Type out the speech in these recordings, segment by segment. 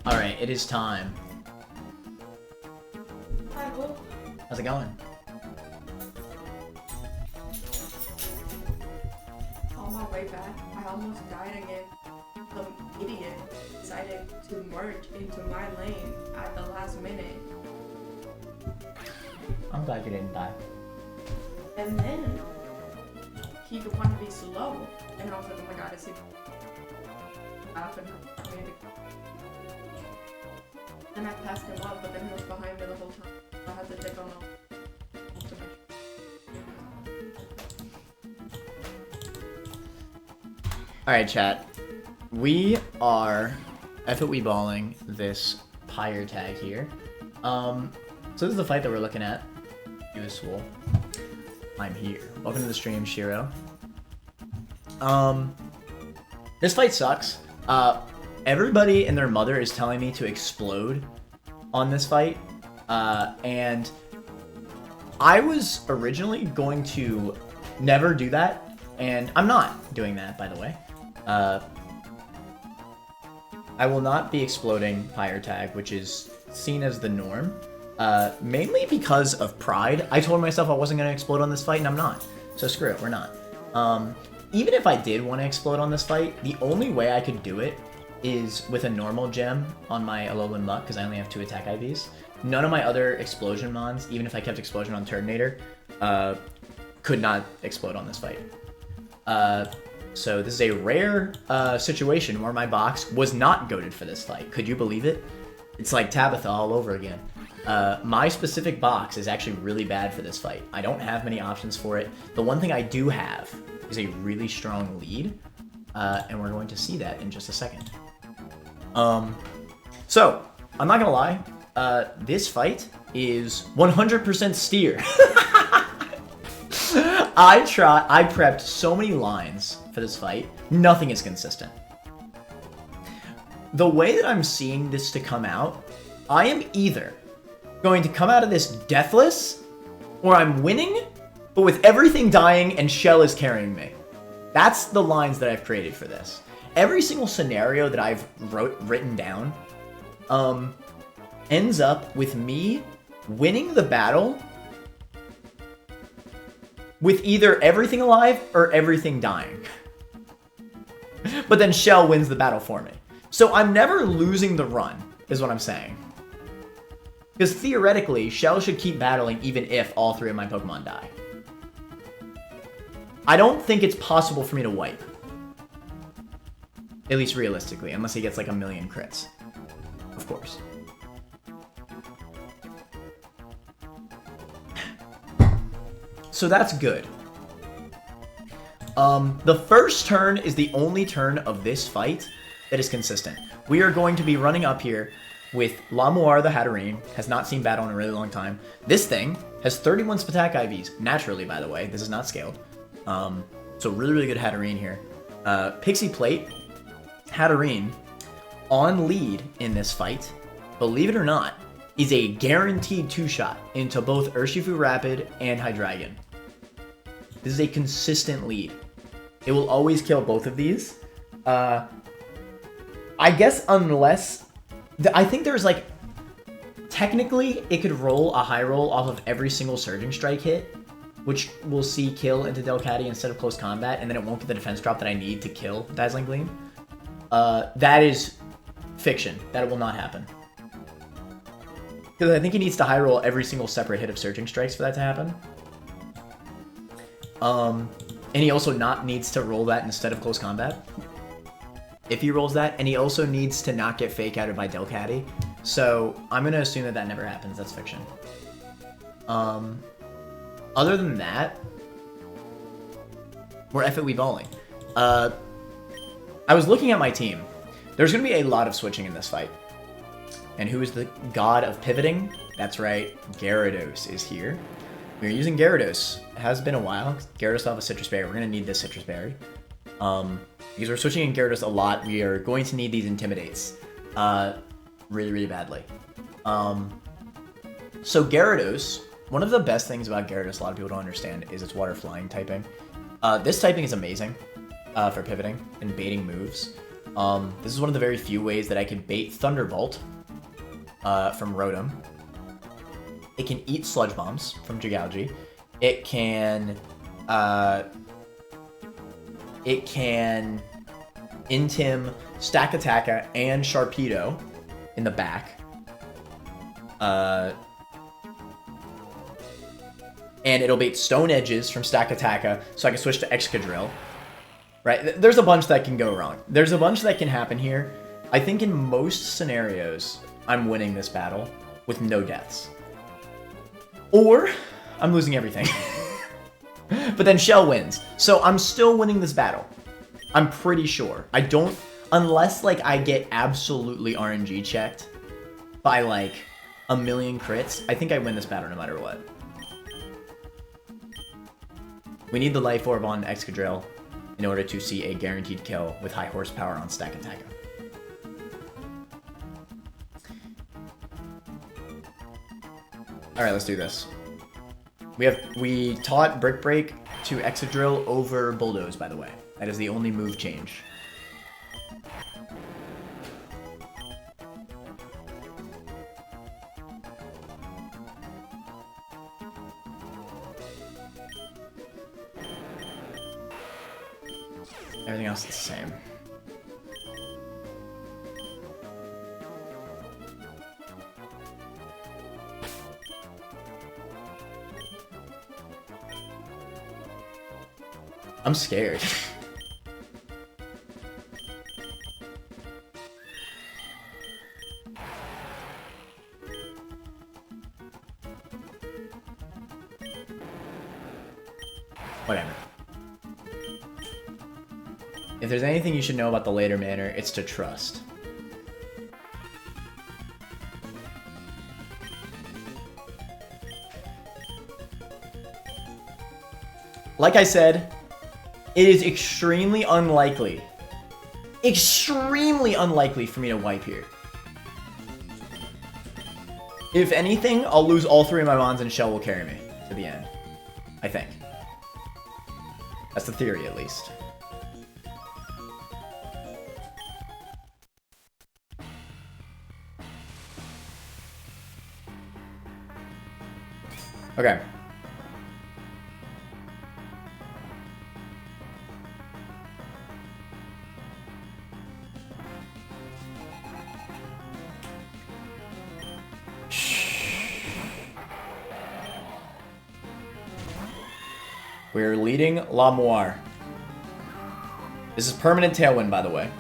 Alright, it is time. Hi, Will. How's it going? On my way back, I almost died again. Some idiot decided to merge into my lane at the last minute. I'm glad you didn't die. And then he wanted to be slow. And I was like, oh my god, is he laughing? And I passed him up, but then he was behind me the whole time. I had to take on him. Alright, chat. We are FOE balling this Pyre Tag here. So this is the fight that we're looking at. Useful. I'm here. Welcome to the stream, Shiro. This fight sucks. Everybody and their mother is telling me to explode on this fight. And I was originally going to never do that. And I'm not doing that, by the way. I will not be exploding Pyre Tag, which is seen as the norm. Mainly because of pride. I told myself I wasn't going to explode on this fight, and I'm not. So screw it, we're not. Even if I did want to explode on this fight, the only way I could do it is with a normal gem on my Alolan Muck, because I only have 2 attack IVs. None of my other explosion mons, even if I kept explosion on Turtonator, could not explode on this fight. So this is a rare situation where my box was not goated for this fight. Could you believe it? It's like Tabitha all over again. My specific box is actually really bad for this fight. I don't have many options for it. The one thing I do have is a really strong lead, and we're going to see that in just a second. So, I'm not gonna lie, this fight is 100% steer. I prepped so many lines for this fight, nothing is consistent. The way that I'm seeing this to come out, I am either going to come out of this deathless, or I'm winning, but with everything dying and Shell is carrying me. That's the lines that I've created for this. Every single scenario that I've written down ends up with me winning the battle with either everything alive or everything dying. But then Shell wins the battle for me. So I'm never losing the run, is what I'm saying. Because theoretically, Shell should keep battling even if all 3 of my Pokemon die. I don't think it's possible for me to wipe. At least realistically, unless he gets like 1,000,000 crits. Of course. So that's good. The first turn is the only turn of this fight that is consistent. We are going to be running up here with Lamoir the Hatterene, has not seen battle in a really long time. This thing has 31 attack IVs, naturally by the way, this is not scaled. So really, really good Hatterene here. Pixie Plate, Hatterene, on lead in this fight, believe it or not, is a guaranteed 2-shot into both Urshifu Rapid and Hydreigon. This is a consistent lead. It will always kill both of these. I guess unless... I think there's like... Technically, it could roll a high roll off of every single Surging Strike hit, which we'll see kill into Delcatty instead of close combat, and then it won't get the defense drop that I need to kill Dazzling Gleam. That is fiction. That will not happen. Because I think he needs to high roll every single separate hit of Surging Strikes for that to happen. And he also needs to roll that instead of close combat. If he rolls that, and he also needs to not get fake outed by Delcatty. So I'm going to assume that that never happens. That's fiction. Other than that, we're FOE balling. I was looking at my team. There's going to be a lot of switching in this fight. And who is the god of pivoting? That's right, Gyarados is here. We're using Gyarados. It has been a while. Gyarados will have a Citrus Berry. We're going to need this Citrus Berry. Because we're switching in Gyarados a lot, we are going to need these Intimidates. Really, really badly. So Gyarados, one of the best things about Gyarados a lot of people don't understand is its Water Flying typing. This typing is amazing for pivoting and baiting moves. This is one of the very few ways that I can bait Thunderbolt from Rotom. It can eat Sludge Bombs from Jigalgi. It can Intim, Stack Attacka, and Sharpedo in the back. And it'll bait Stone Edges from Stack Attacka, so I can switch to Excadrill. Right? There's a bunch that can go wrong. There's a bunch that can happen here. I think in most scenarios, I'm winning this battle with no deaths. Or, I'm losing everything. But then Shell wins. So I'm still winning this battle. I'm pretty sure. I don't... Unless, like, I get absolutely RNG checked by, like, a million crits, I think I win this battle no matter what. We need the Life Orb on Excadrill in order to see a guaranteed kill with high horsepower on Stack Attacka. Alright, let's do this. We taught Brick Break to Excadrill over Bulldoze, by the way. That is the only move change. Everything else is the same. I'm scared. Whatever. If there's anything you should know about the later manner, it's to trust. Like I said, it is extremely unlikely for me to wipe here. If anything, I'll lose all three of my Mons and Shell will carry me to the end. I think. That's the theory, at least. Okay. We're leading Lamoire. This is permanent Tailwind, by the way.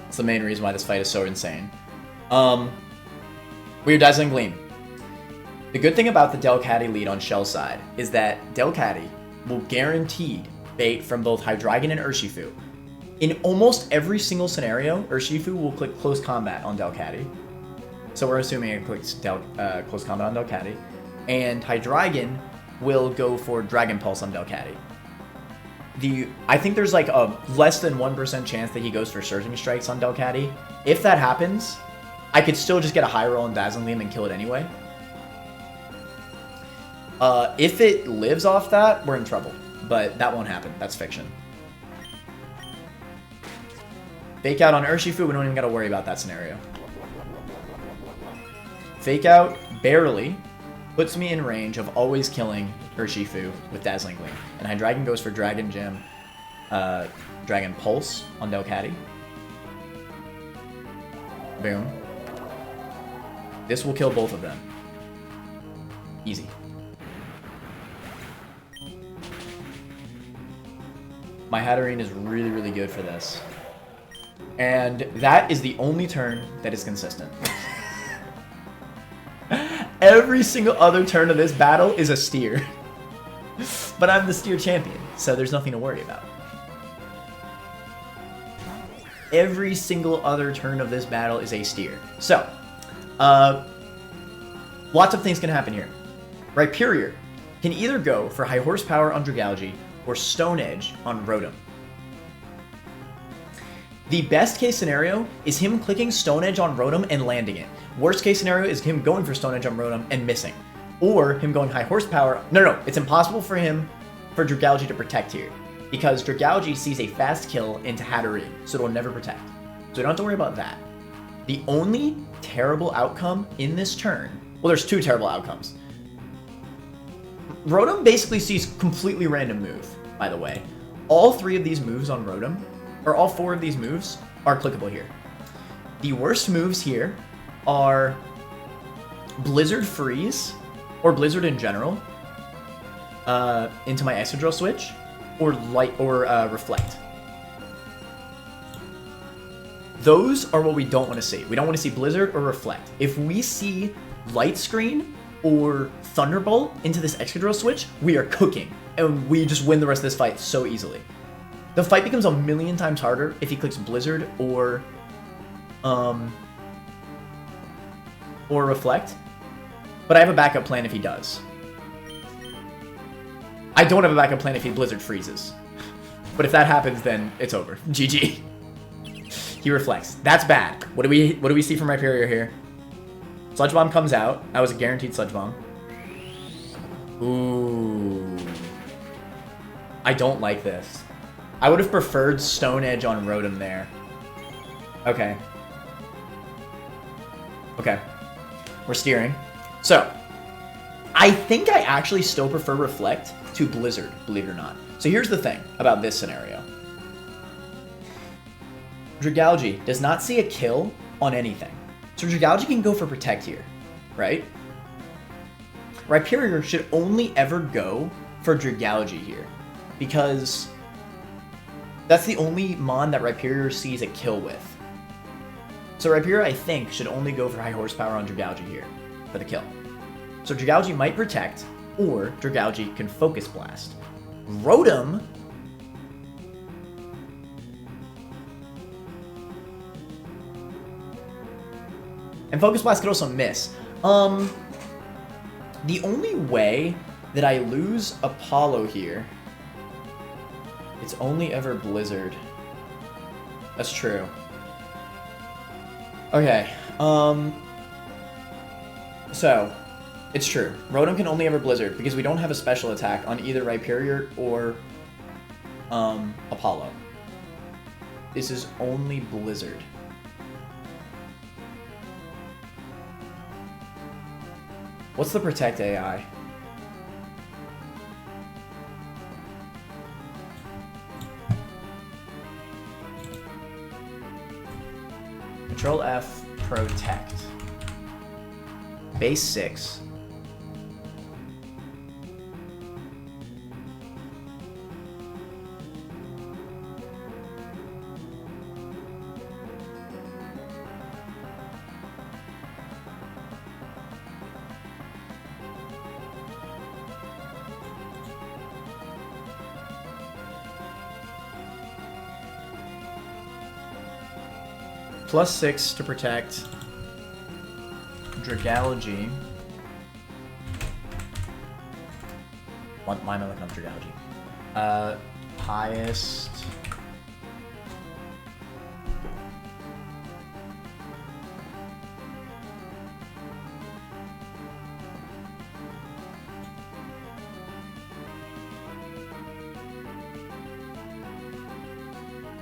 That's the main reason why this fight is so insane. We're Dazzling Gleam. The good thing about the Delcatty lead on Shell's side is that Delcatty will guaranteed bait from both Hydreigon and Urshifu. In almost every single scenario, Urshifu will click Close Combat on Delcatty. So we're assuming it clicks Close Combat on Delcatty. And Hydreigon will go for Dragon Pulse on Delcatty. I think there's like a less than 1% chance that he goes for Surging Strikes on Delcatty. If that happens, I could still just get a high roll on Dazzling Gleam and kill it anyway. If it lives off that, we're in trouble. But that won't happen. That's fiction. Fake Out on Urshifu, we don't even gotta worry about that scenario. Fake Out, barely, puts me in range of always killing Urshifu with Dazzling Gleam. And Hydreigon goes for Dragon Gem, Dragon Pulse on Delcatty. Boom. This will kill both of them. Easy. My Hatterene is really, really good for this. And that is the only turn that is consistent. Every single other turn of this battle is a steer. But I'm the steer champion, so there's nothing to worry about. Every single other turn of this battle is a steer. So, lots of things can happen here. Rhyperior can either go for high horsepower on Dragalge or Stone Edge on Rotom. The best case scenario is him clicking Stone Edge on Rotom and landing it. Worst case scenario is him going for Stone Edge on Rotom and missing. Or him going high horsepower. No, it's impossible for Dragalge to protect here. because Dragalge sees a fast kill into Hatterene, so it'll never protect. So we don't have to worry about that. The only terrible outcome in this turn, well, there's two terrible outcomes. Rotom basically sees completely random move, by the way. All three of these moves on Rotom, or all four of these moves, are clickable here. The worst moves here are Blizzard Freeze, or Blizzard in general, into my Excadrill switch, or Reflect. Those are what we don't want to see. We don't want to see Blizzard or Reflect. If we see Light Screen or Thunderbolt into this Excadrill switch, we are cooking, and we just win the rest of this fight so easily. The fight becomes a million times harder if he clicks Blizzard or Reflect, but I have a backup plan if he does. I don't have a backup plan if he Blizzard freezes, but if that happens, then it's over. GG. He reflects. That's bad. What do we see from Rhyperior here? Sludge Bomb comes out. That was a guaranteed Sludge Bomb. Ooh. I don't like this. I would have preferred Stone Edge on Rotom there. Okay. Okay. We're steering. So, I think I actually still prefer Reflect to Blizzard, believe it or not. So here's the thing about this scenario. Dragalge does not see a kill on anything. So Dragalge can go for Protect here, right? Rhyperior should only ever go for Dragalge here, because that's the only Mon that Rhyperior sees a kill with. So Rhyperior, I think, should only go for high horsepower on Dragalge here for the kill. So Dragalge might Protect, or Dragalge can Focus Blast. Rotom... and Focus Blast could also miss. The only way that I lose Apollo here... it's only ever Blizzard. That's true. Okay, so, it's true. Rotom can only ever Blizzard because we don't have a special attack on either Rhyperior or Apollo. This is only Blizzard. What's the Protect AI? Control F, Protect. Base 6. +6 to protect Dragalge. Why am I looking up Dragalge? Highest.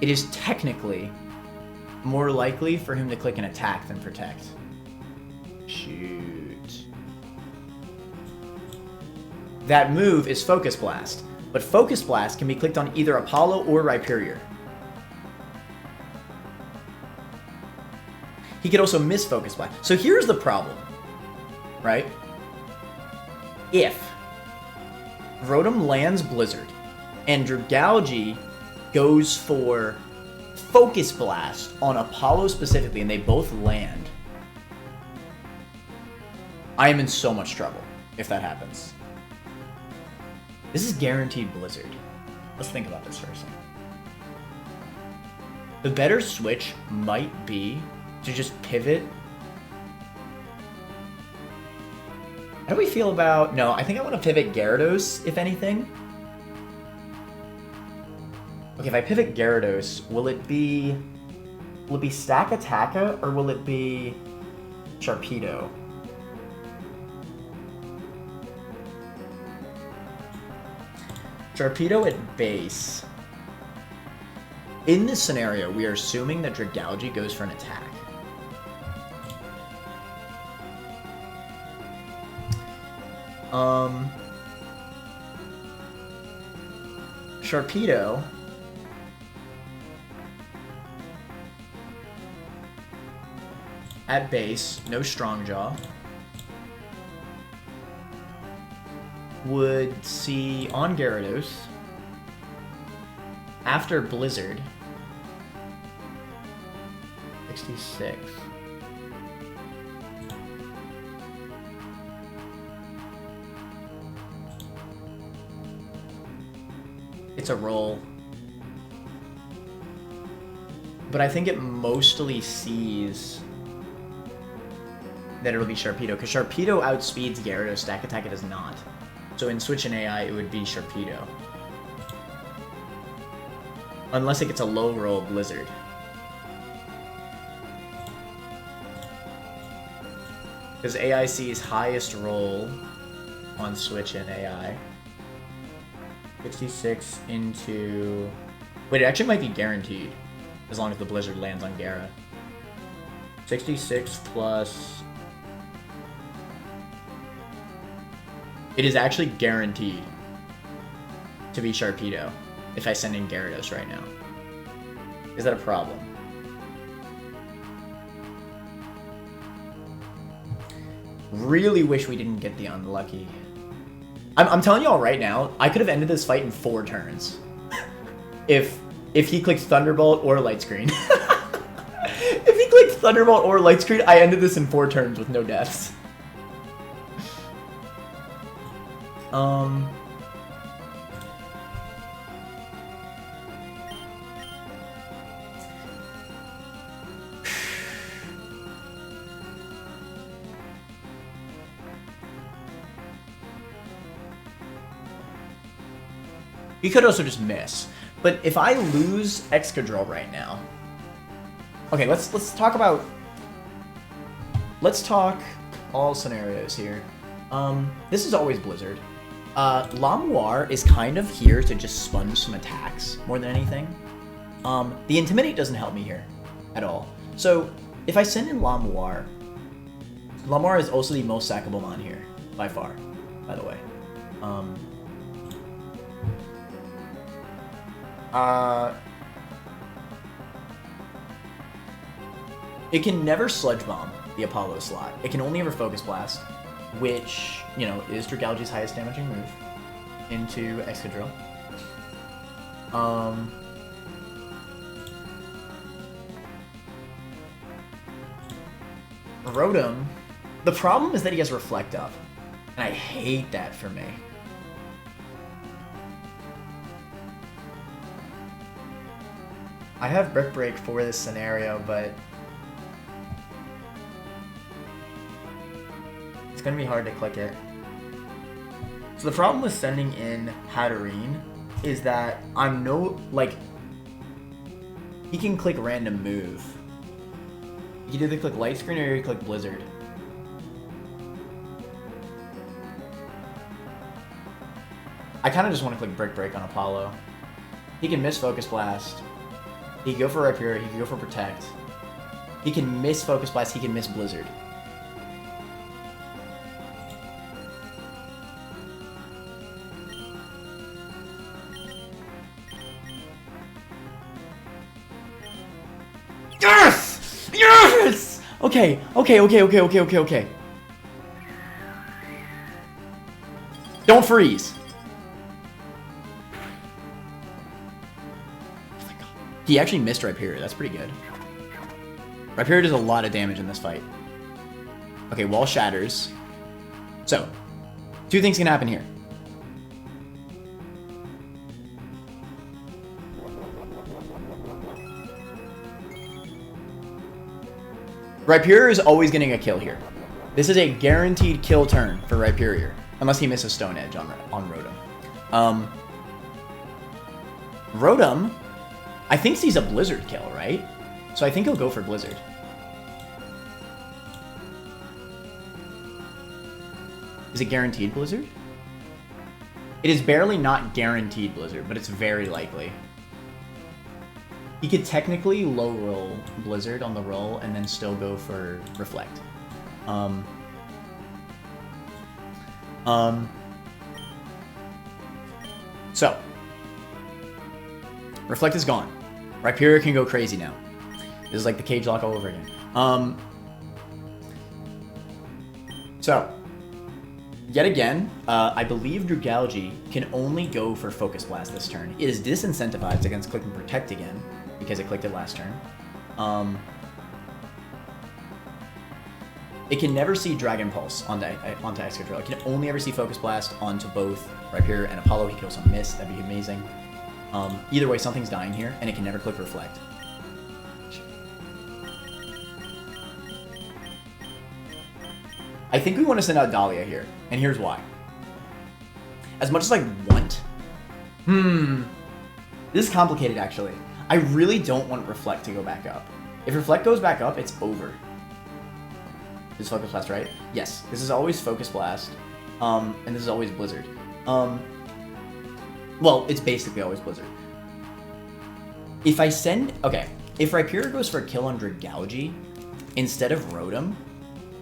It is technically more likely for him to click an attack than protect. Shoot. That move is Focus Blast, but Focus Blast can be clicked on either Apollo or Rhyperior. He could also miss Focus Blast. So here's the problem, right? If Rotom lands Blizzard and Dragalge goes for Focus Blast on Apollo specifically, and they both land, I am in so much trouble if that happens. This is guaranteed Blizzard. Let's think about this for a second. The better switch might be to just pivot. How do we feel about... No, I think I want to pivot Gyarados, if anything. Okay, if I pivot Gyarados, will it be Stack Attacka, or will it be Sharpedo? Sharpedo at base. In this scenario, we are assuming that Dragalge goes for an attack. Sharpedo. At base, no Strong Jaw. Would see on Gyarados. After Blizzard. 66. It's a roll. But I think it mostly sees that it'll be Sharpedo, because Sharpedo outspeeds Gyarados, Stack Attack it does not. So in Switch and AI, it would be Sharpedo. Unless it gets a low roll Blizzard. Because AI sees highest roll on Switch and AI. 66 into... Wait, it actually might be guaranteed. As long as the Blizzard lands on Gyara. 66 plus... It is actually guaranteed to be Sharpedo if I send in Gyarados right now. Is that a problem? Really wish we didn't get the unlucky. I'm telling y'all right now, I could have ended this fight in 4 turns. if he clicked Thunderbolt or Light Screen. If he clicked Thunderbolt or Light Screen, I ended this in 4 turns with no deaths. He could also just miss. But if I lose Excadrill right now... Okay, let's talk about... Let's talk all scenarios here. This is always Blizzard. Lamoire is kind of here to just sponge some attacks more than anything. The Intimidate doesn't help me here at all. So if I send in Lamoire, Lamoire is also the most sackable mon here, by far, by the way. It can never Sludge Bomb the Apollo slot. It can only ever Focus Blast, which, you know, is Dragalge's highest damaging move into Excadrill. Rotom, the problem is that he has Reflect Up, and I hate that for me. I have Brick Break for this scenario, but it's gonna be hard to click it. So the problem with sending in Hatterene is that I'm he can click random move. You can either click Light Screen or you click Blizzard. I kind of just want to click Brick Break on Apollo. He can miss Focus Blast. He can go for Rhyperior, he can go for Protect. He can miss Focus Blast, he can miss Blizzard. Yes! Yes! Okay. Don't freeze. He actually missed Rhyperior. That's pretty good. Rhyperior does a lot of damage in this fight. Okay, Wall shatters. So, 2 things can happen here. Rhyperior is always getting a kill here. This is a guaranteed kill turn for Rhyperior, unless he misses Stone Edge on Rotom. Rotom, I think sees a Blizzard kill, right? So I think he'll go for Blizzard. Is it guaranteed Blizzard? It is barely not guaranteed Blizzard, but it's very likely. He could technically low roll Blizzard on the roll and then still go for Reflect. So, Reflect is gone. Rhyperior can go crazy now. This is like the cage lock all over again. So, yet again, I believe Drugalgi can only go for Focus Blast this turn. It is disincentivized against Click and Protect again, because it clicked it last turn. It can never see Dragon Pulse onto Excadrill. It can only ever see Focus Blast onto both Rhyperior and Apollo. He could also miss, that'd be amazing. Either way, something's dying here, and it can never click Reflect. I think we want to send out Dahlia here, and here's why. As much as I want... This is complicated, actually. I really don't want Reflect to go back up. If Reflect goes back up, it's over. This is Focus Blast, right? Yes. This is always Focus Blast, and this is always Blizzard. Well, it's basically always Blizzard. If I send... Okay, if Rhyperior goes for a kill on Drugalgi instead of Rotom,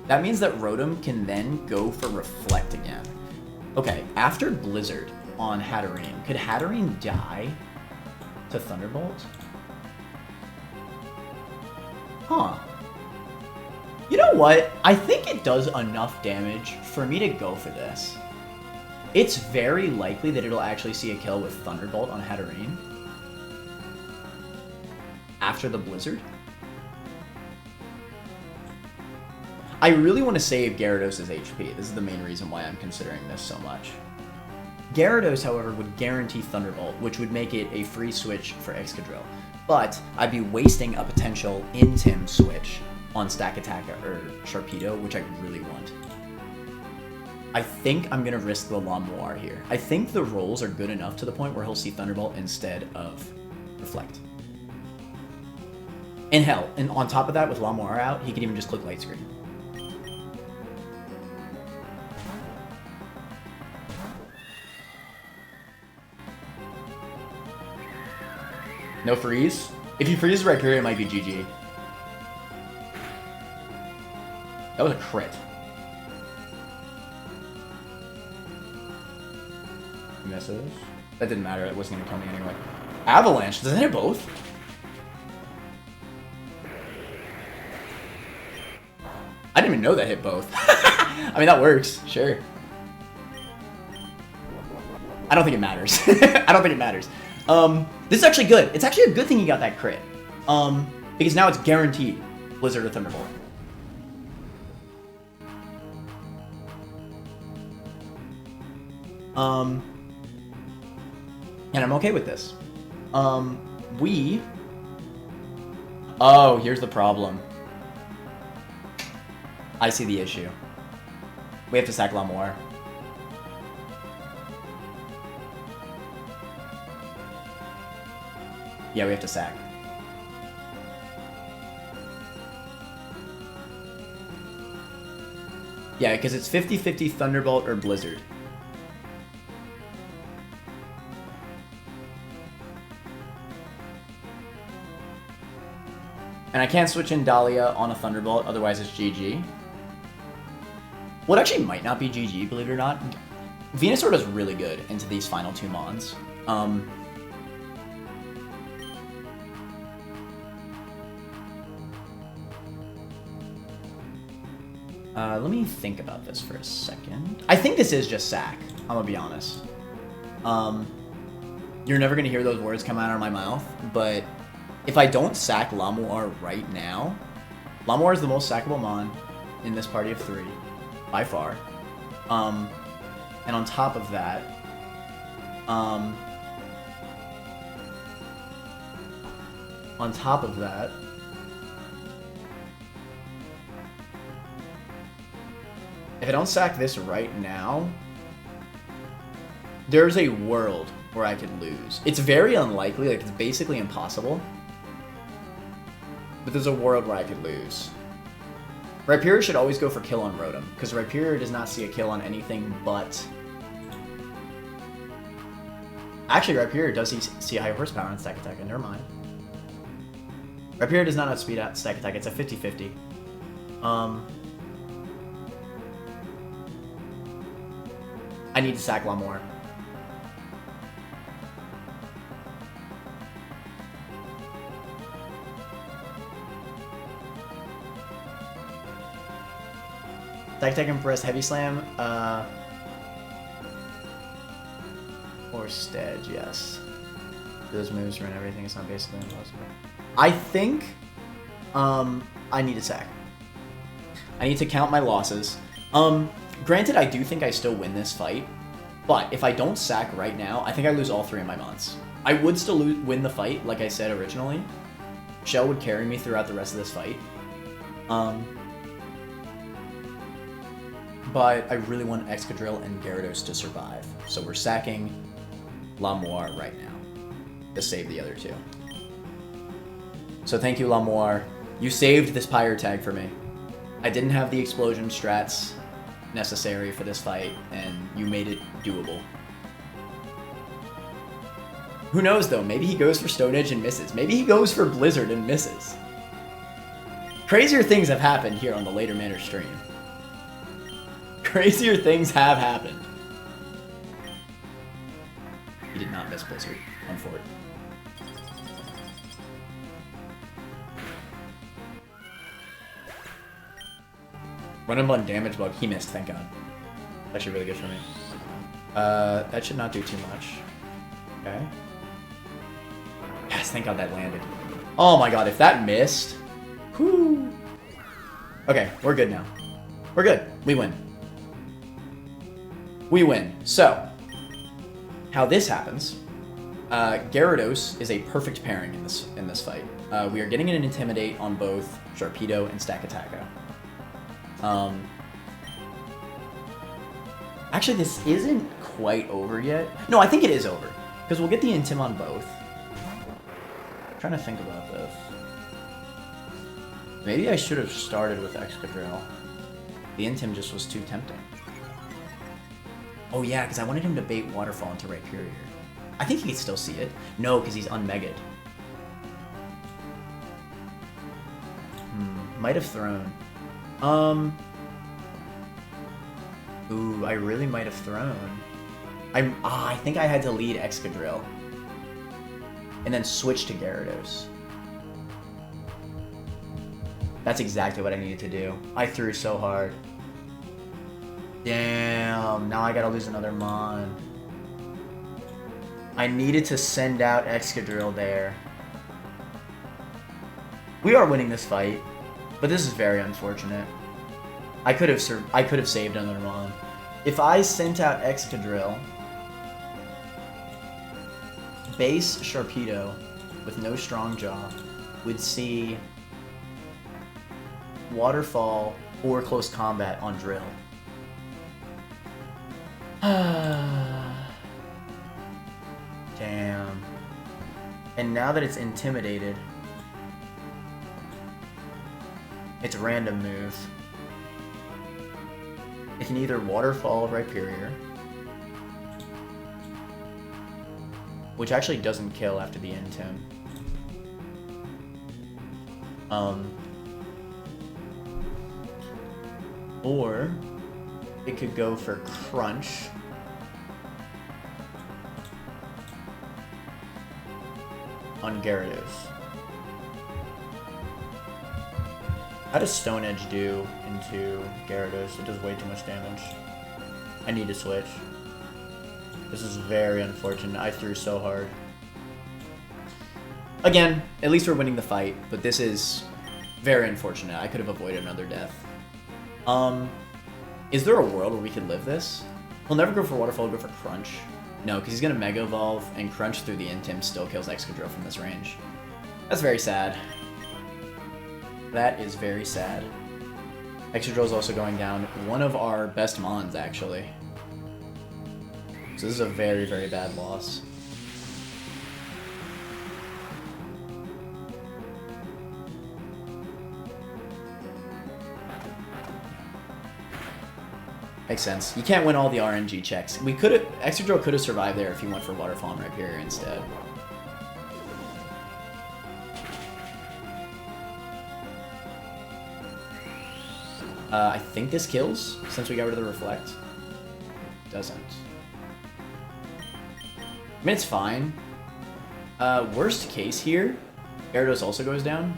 that means that Rotom can then go for Reflect again. Okay, after Blizzard on Hatterene, could Hatterene die to Thunderbolt? Huh. You know what? I think it does enough damage for me to go for this. It's very likely that it'll actually see a kill with Thunderbolt on Hatterene after the Blizzard. I really want to save Gyarados' HP. This is the main reason why I'm considering this so much. Gyarados, however, would guarantee Thunderbolt, which would make it a free switch for Excadrill. But I'd be wasting a potential in-Tim switch on Stack Attack or Sharpedo, which I really want. I think I'm going to risk the Lamoire here. I think the rolls are good enough to the point where he'll see Thunderbolt instead of Reflect. And hell, and on top of that, with Lamoire out, he could even just click Light Screen. No freeze? If you freeze Rhyperior, it might be GG. That was a crit. Misses. That didn't matter. It wasn't going to kill me anyway. Avalanche. Does that hit both? I didn't even know that hit both. I mean, that works. Sure. I don't think it matters. I don't think it matters. This is actually good. It's actually a good thing you got that crit. Because now it's guaranteed Blizzard or Thunderbolt. And I'm okay with this. Oh, here's the problem. I see the issue. We have to sack Lamoire. Yeah, we have to sack. Yeah, because it's 50-50 Thunderbolt or Blizzard. And I can't switch in Dahlia on a Thunderbolt, otherwise it's GG. What actually might not be GG, believe it or not. Venusaur is really good into these final two Mons. Let me think about this for a second. I think this is just sack, I'm gonna be honest. You're never gonna hear those words come out of my mouth, but if I don't sack Lamoire right now, Lamoire is the most sackable Mon in this party of three, by far. And on top of that, if I don't sack this right now, there's a world where I could lose. It's very unlikely, like it's basically impossible. But there's a world where I could lose. Rhyperior should always go for kill on Rotom, because Rhyperior does not see a kill on anything but... Actually, Rhyperior does see high horsepower on Stack Attack, and never mind. Rhyperior does not outspeed out stack attack. It's a 50-50. I need to sack Lamour. Stack attack and press heavy slam. Or Stedge, yes. Those moves run everything. It's not basically impossible. I think I need to sack. I need to count my losses. Granted, I do think I still win this fight, but if I don't sack right now, I think I lose all 3 of my mons. I would still win the fight, like I said originally. Shell would carry me throughout the rest of this fight. But I really want Excadrill and Gyarados to survive. So we're sacking Lamour right now to save the other 2. So thank you, Lamour. You saved this Pyre Tag for me. I didn't have the explosion strats necessary for this fight, and you made it doable. Who knows, though? Maybe he goes for Stone Edge and misses. Maybe he goes for Blizzard and misses. Crazier things have happened here on the Later Manor stream. Crazier things have happened. He did not miss Blizzard on Fort. Run him on damage bug. He missed, thank god. Actually really good for me. That should not do too much. Okay. Yes, thank god that landed. Oh my god, if that missed. Whoo. Okay, we're good now. We're good. We win. We win. So, how this happens, Gyarados is a perfect pairing in this fight. We are getting an Intimidate on both Sharpedo and Stack Attacko. Actually, this isn't quite over yet. No, I think it is over, because we'll get the Intim on both. I'm trying to think about this. Maybe I should have started with Excadrill. The Intim just was too tempting. Oh yeah, because I wanted him to bait Waterfall into Rhyperior. I think he could still see it. No, because he's unmegged. Might have thrown. Ooh, I really might have thrown. I think I had to lead Excadrill. And then switch to Gyarados. That's exactly what I needed to do. I threw so hard. Damn, now I gotta lose another Mon. I needed to send out Excadrill there. We are winning this fight, but this is very unfortunate. I could have saved another Mon. If I sent out Excadrill, base Sharpedo with no Strong Jaw would see Waterfall or Close Combat on Drill. Damn. And now that it's intimidated, it's a random move. It can either Waterfall Rhyperior, which actually doesn't kill after the Intim. Or it could go for Crunch. On Gyarados. How does Stone Edge do into Gyarados? It does way too much damage. I need to switch. This is very unfortunate. I threw so hard. Again, at least we're winning the fight, but this is very unfortunate. I could have avoided another death. Is there a world where we could live this? He'll never go for Waterfall, go for Crunch. No, because he's going to Mega Evolve, and Crunch through the Intim still kills Excadrill from this range. That's very sad. That is very sad. Excadrill is also going down. One of our best Mons, actually. So this is a very, very bad loss. Makes sense. You can't win all the RNG checks. We could have... Excadrill could have survived there if he went for Waterfall and Rhyperior instead. I think this kills, since we got rid of the reflect. Doesn't. I mean, it's fine. Worst case here, Gyarados also goes down.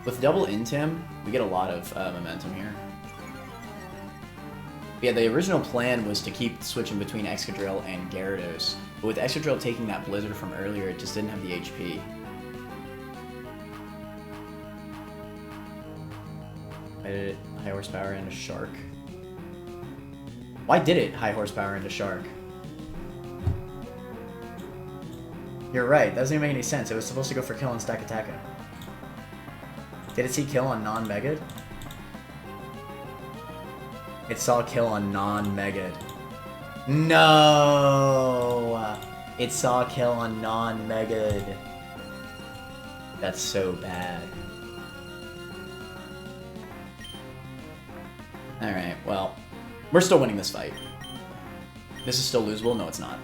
With double Intim, we get a lot of momentum here. Yeah, the original plan was to keep switching between Excadrill and Gyarados, but with Excadrill taking that Blizzard from earlier, it just didn't have the HP. Why did it high horsepower into Shark? Why did it high horsepower into Shark? You're right, that doesn't even make any sense. It was supposed to go for kill on Stakataka. Did it see kill on non-Megad? It saw kill on non-Megad. No! It saw kill on non-Megad. That's so bad. Alright, well, we're still winning this fight. This is still losable? No, it's not.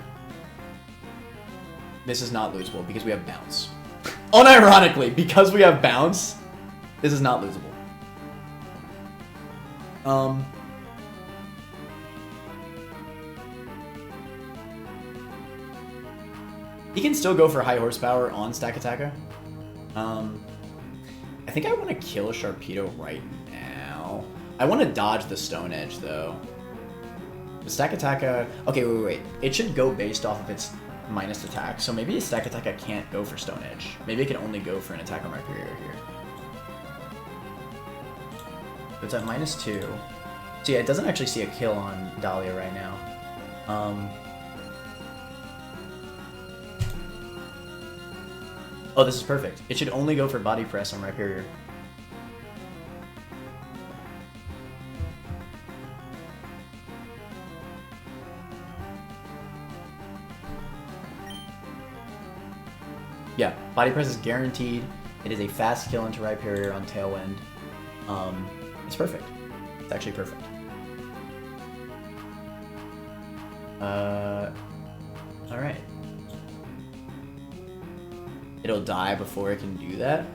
This is not losable because we have bounce. Unironically, because we have bounce, this is not losable. He can still go for high horsepower on Stakataka. I think I want to kill a Sharpedo right now. I want to dodge the Stone Edge, though. The Stakataka... Okay, wait. It should go based off of its minus attack, so maybe a Stakataka can't go for Stone Edge. Maybe it can only go for an attack on Rhyperior here. So it's at -2. So yeah, it doesn't actually see a kill on Dahlia right now. Oh, this is perfect. It should only go for Body Press on Rhyperior. Yeah, Body Press is guaranteed. It is a fast kill into Rhyperior on Tailwind. It's perfect. It's actually perfect. Alright. It'll die before it can do that.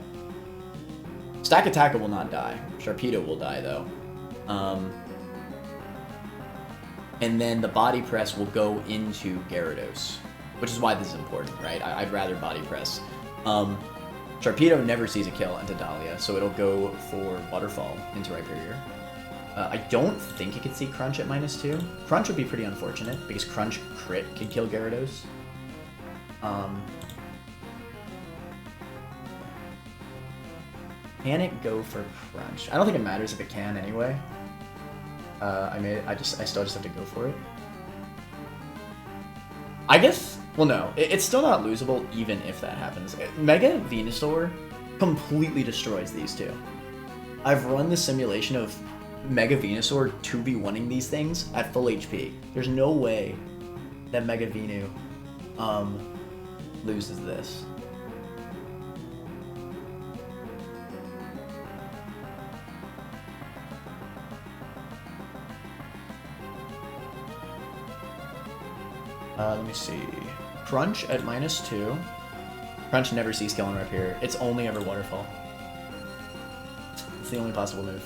Stakataka will not die. Sharpedo will die, though. And then the Body Press will go into Gyarados, which is why this is important, right? I'd rather Body Press. Sharpedo never sees a kill into Dahlia, so it'll go for Waterfall into Rhyperior. I don't think it could see Crunch at -2. Crunch would be pretty unfortunate, because Crunch crit could kill Gyarados. Can it go for Crunch? I don't think it matters if it can anyway. I still just have to go for it. I guess, well no, it's still not losable even if that happens. Mega Venusaur completely destroys these two. I've run the simulation of Mega Venusaur 2v1ing these things at full HP. There's no way that Mega Venu loses this. Let me see. Crunch at -2. Crunch never sees kill on Rhyperior. It's only ever Waterfall. It's the only possible move.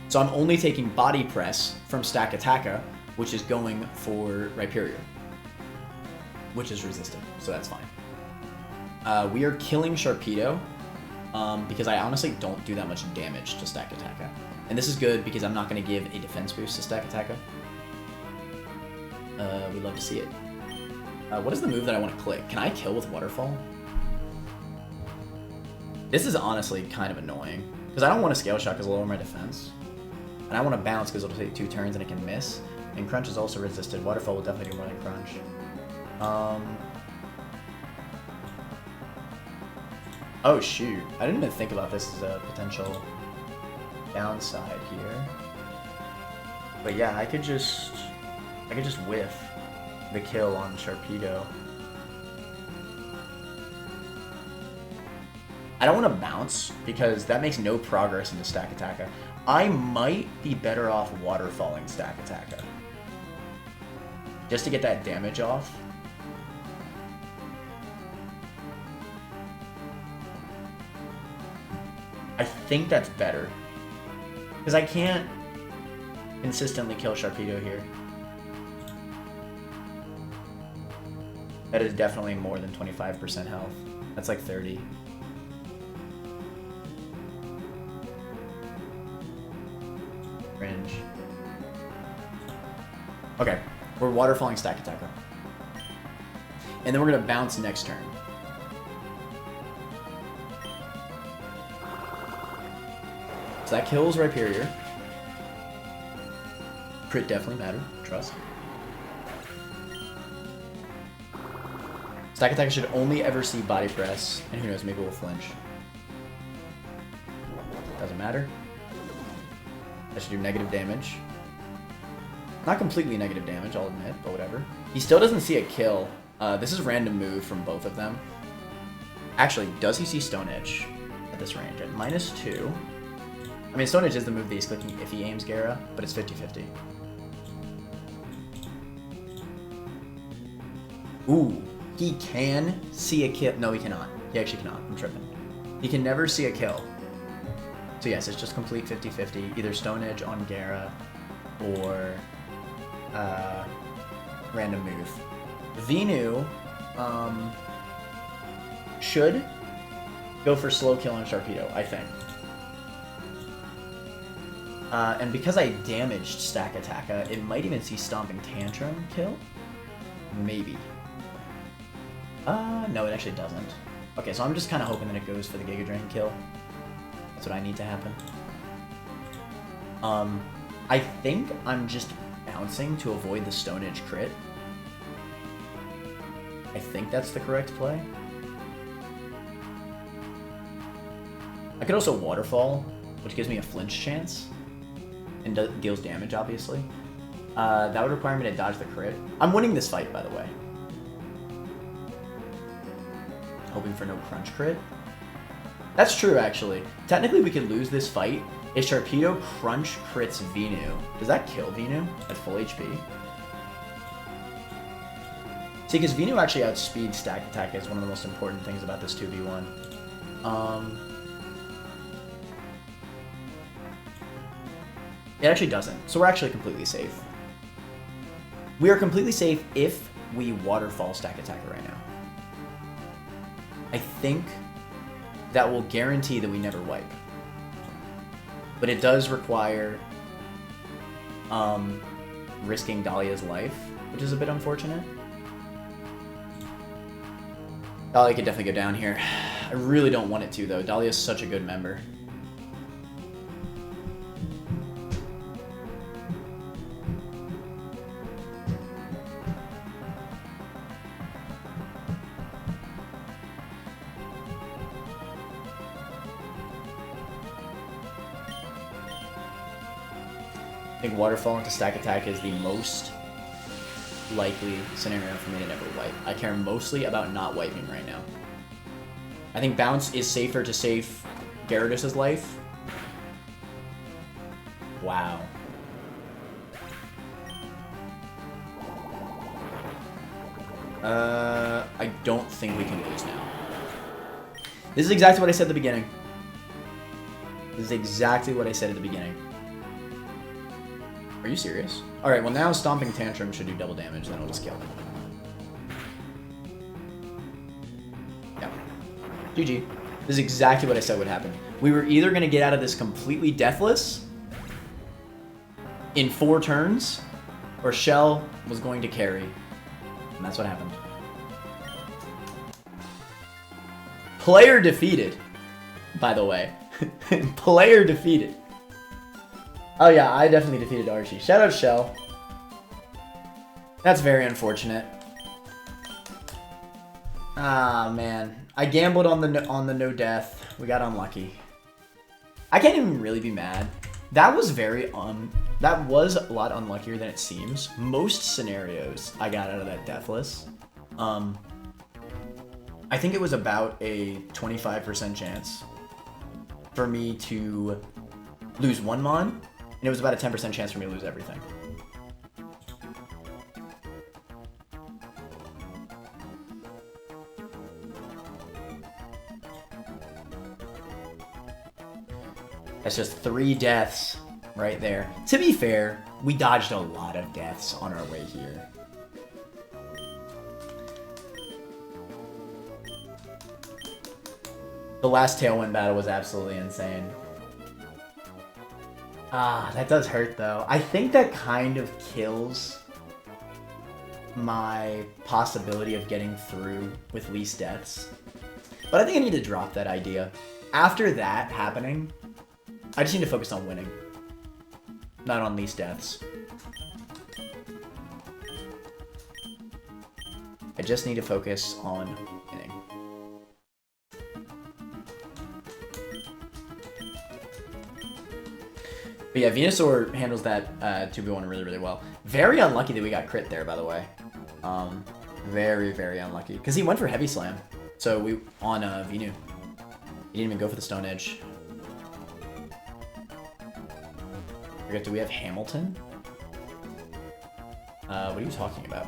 So I'm only taking Body Press from Stakataka, which is going for Rhyperior, which is resistant, so that's fine. We are killing Sharpedo, because I honestly don't do that much damage to Stakataka. And this is good because I'm not going to give a defense boost to Stakataka. We'd love to see it. What is the move that I want to click? Can I kill with Waterfall? This is honestly kind of annoying, because I don't want to Scale Shot because it'll lower my defense. And I want to bounce because it'll take 2 turns and it can miss. And Crunch is also resisted. Waterfall will definitely do more than Crunch. Oh shoot, I didn't even think about this as a potential downside here. But yeah, I could just whiff the kill on Sharpedo. I don't want to bounce because that makes no progress into Stakataka. I might be better off waterfalling Stakataka just to get that damage off. I think that's better. Because I can't consistently kill Sharpedo here. That is definitely more than 25% health. That's like 30. Cringe. Okay, we're waterfalling Stack Attacker. And then we're gonna bounce next turn. So that kills Rhyperior. Crit definitely mattered, trust. Stack Attacker should only ever see Body Press, and who knows, maybe we'll flinch. Doesn't matter. That should do negative damage. Not completely negative damage, I'll admit, but whatever. He still doesn't see a kill. This is random move from both of them. Actually, does he see Stone Edge at this range? At -2. I mean, Stone Edge is the move that he's clicking if he aims Gara, but it's 50-50. Ooh, he can see a kill. No, he cannot. He actually cannot. I'm tripping. He can never see a kill. So yes, it's just complete 50-50. Either Stone Edge on Gara or random move. Venu should go for slow kill on Sharpedo, I think. And because I damaged Stack Attacker, it might even see Stomping Tantrum kill? Maybe. No, it actually doesn't. Okay, so I'm just kind of hoping that it goes for the Giga Drain kill. That's what I need to happen. I think I'm just bouncing to avoid the Stone Edge crit. I think that's the correct play. I could also Waterfall, which gives me a flinch chance. And deals damage, obviously. That would require me to dodge the crit. I'm winning this fight, by the way. Hoping for no crunch crit. That's true, actually. Technically, we could lose this fight if Sharpedo crunch crits Venu. Does that kill Venu at full HP? See, because Venu actually outspeeds Stack Attack is one of the most important things about this 2v1. It actually doesn't, so we're actually completely safe. We are completely safe if we Waterfall Stack Attacker right now. I think that will guarantee that we never wipe. But it does require risking Dahlia's life, which is a bit unfortunate. Dahlia could definitely go down here. I really don't want it to, though. Dahlia is such a good member. I think Waterfall into Stack Attack is the most likely scenario for me to never wipe. I care mostly about not wiping right now. I think Bounce is safer to save Gyarados' life. Wow. I don't think we can lose now. This is exactly what I said at the beginning. This is exactly what I said at the beginning. Are you serious? Alright, well now Stomping Tantrum should do double damage, then I'll just kill him. Yeah. GG. This is exactly what I said would happen. We were either going to get out of this completely deathless in 4 turns, or Shell was going to carry. And that's what happened. Player defeated, by the way. Player defeated. Oh yeah, I definitely defeated Archie. Shout out Shell. That's very unfortunate. Ah man, I gambled on the no death. We got unlucky. I can't even really be mad. That was that was a lot unluckier than it seems. Most scenarios I got out of that deathless. I think it was about a 25% chance for me to lose 1 Mon. And it was about a 10% chance for me to lose everything. That's just 3 deaths right there. To be fair, we dodged a lot of deaths on our way here. The last Tailwind battle was absolutely insane. Ah, that does hurt though. I think that kind of kills my possibility of getting through with least deaths. But I think I need to drop that idea. After that happening, I just need to focus on winning. Not on least deaths. I just need to focus on winning. But yeah, Venusaur handles that 2v1 really, really well. Very unlucky that we got crit there, by the way. Very, very unlucky. Because he went for Heavy Slam. So we on Venu. He didn't even go for the Stone Edge. Do we have Hamilton? What are you talking about?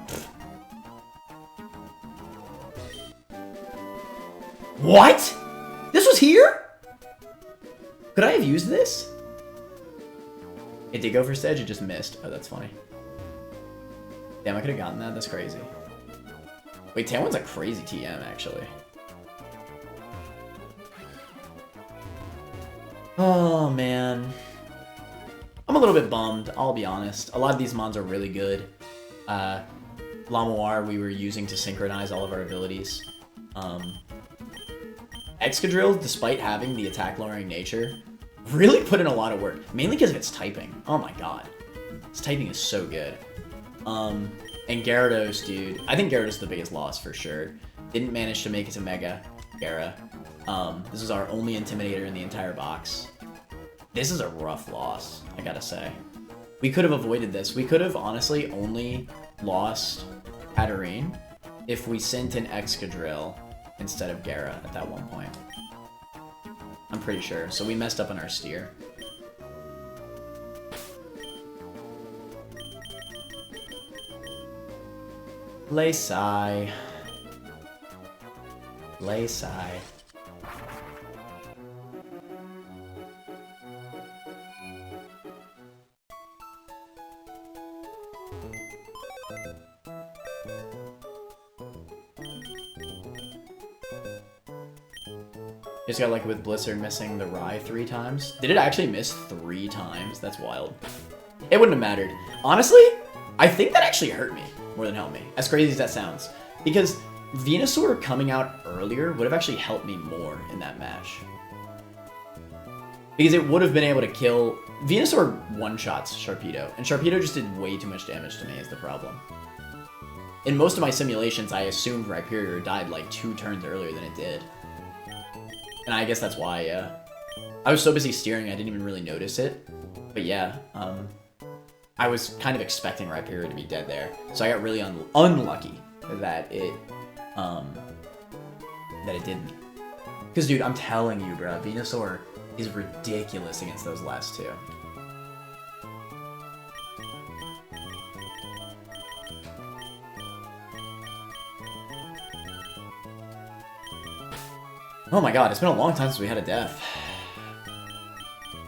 What? This was here? Could I have used this? It did go for Sedge, it just missed. Oh, that's funny. Damn, I could have gotten that. That's crazy. Wait, Tailwind's a crazy TM, actually. Oh, man. I'm a little bit bummed, I'll be honest. A lot of these mons are really good. Lamoir we were using to synchronize all of our abilities. Excadrill, despite having the attack-lowering nature, really put in a lot of work. Mainly because of its typing. Oh my god. Its typing is so good. And Gyarados, dude. I think Gyarados is the biggest loss for sure. Didn't manage to make it to Mega Gyara. This is our only Intimidator in the entire box. This is a rough loss, I gotta say. We could have avoided this. We could have honestly only lost Hatterene if we sent an Excadrill instead of Gyara at that one point. I'm pretty sure. So we messed up on our steer. Lay Sai. Lay Sai. Just got lucky with Blizzard missing the Rye 3 times. Did it actually miss 3 times? That's wild. It wouldn't have mattered. Honestly, I think that actually hurt me more than helped me. As crazy as that sounds. Because Venusaur coming out earlier would have actually helped me more in that match. Because it would have been able to kill... Venusaur one-shots Sharpedo, and Sharpedo just did way too much damage to me is the problem. In most of my simulations, I assumed Rhyperior died like 2 turns earlier than it did. And I guess that's why, yeah. I was so busy steering, I didn't even really notice it. But yeah, I was kind of expecting Rhyperior to be dead there. So I got really unlucky that it didn't. Because, dude, I'm telling you, bro, Venusaur is ridiculous against those last 2. Oh my god, it's been a long time since we had a death.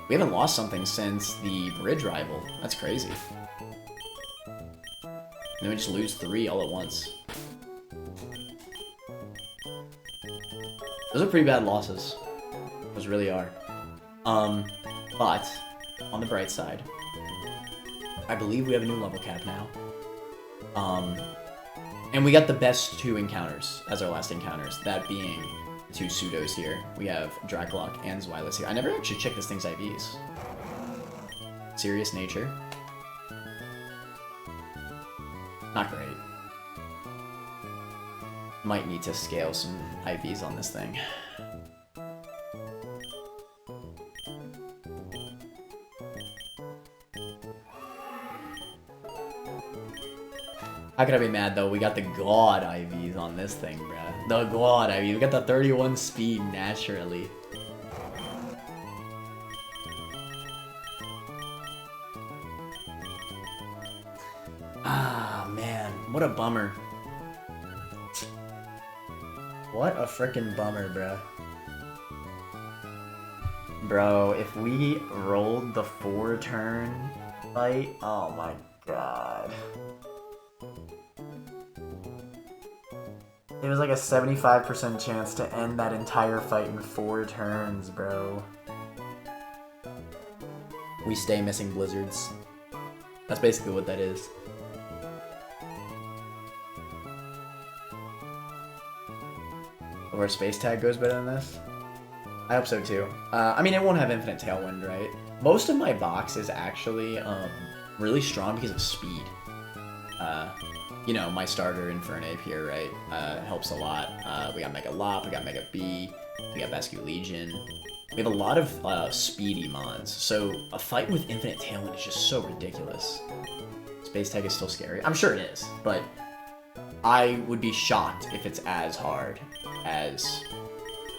We haven't lost something since the bridge rival. That's crazy. And then we just lose 3 all at once. Those are pretty bad losses. Those really are. But, on the bright side, I believe we have a new level cap now. And we got the best 2 encounters as our last encounters, that being the 2 pseudos here. We have Dracloak and Zweilous here. I never actually checked this thing's IVs. Serious nature. Not great. Might need to scale some IVs on this thing. How could I be mad though? We got the God IVs on this thing, bruh. The God IV. We got the 31 speed naturally. Ah, man. What a bummer. What a frickin' bummer, bruh. Bro, if we rolled the 4-turn fight, oh my god. It was like a 75% chance to end that entire fight in 4 turns, bro. We stay missing blizzards. That's basically what that is. Or space tag goes better than this? I hope so too. I mean, it won't have infinite tailwind, right? Most of my box is actually really strong because of speed. You know, my starter Infernape here, right, helps a lot. We got Mega Lop, we got Mega B, we got Bascu Legion. We have a lot of speedy mons, so a fight with infinite tailwind is just so ridiculous. Space tag is still scary. I'm sure it is, but I would be shocked if it's as hard as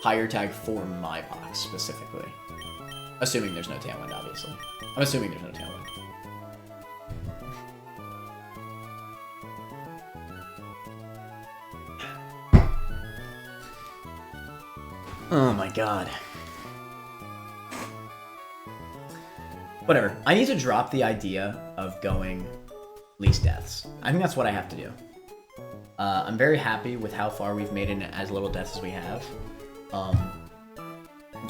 Pyre Tag for my box, specifically. Assuming there's no tailwind, obviously. I'm assuming there's no tailwind. Oh my god. Whatever. I need to drop the idea of going least deaths. I think that's what I have to do. I'm very happy with how far we've made in as little deaths as we have.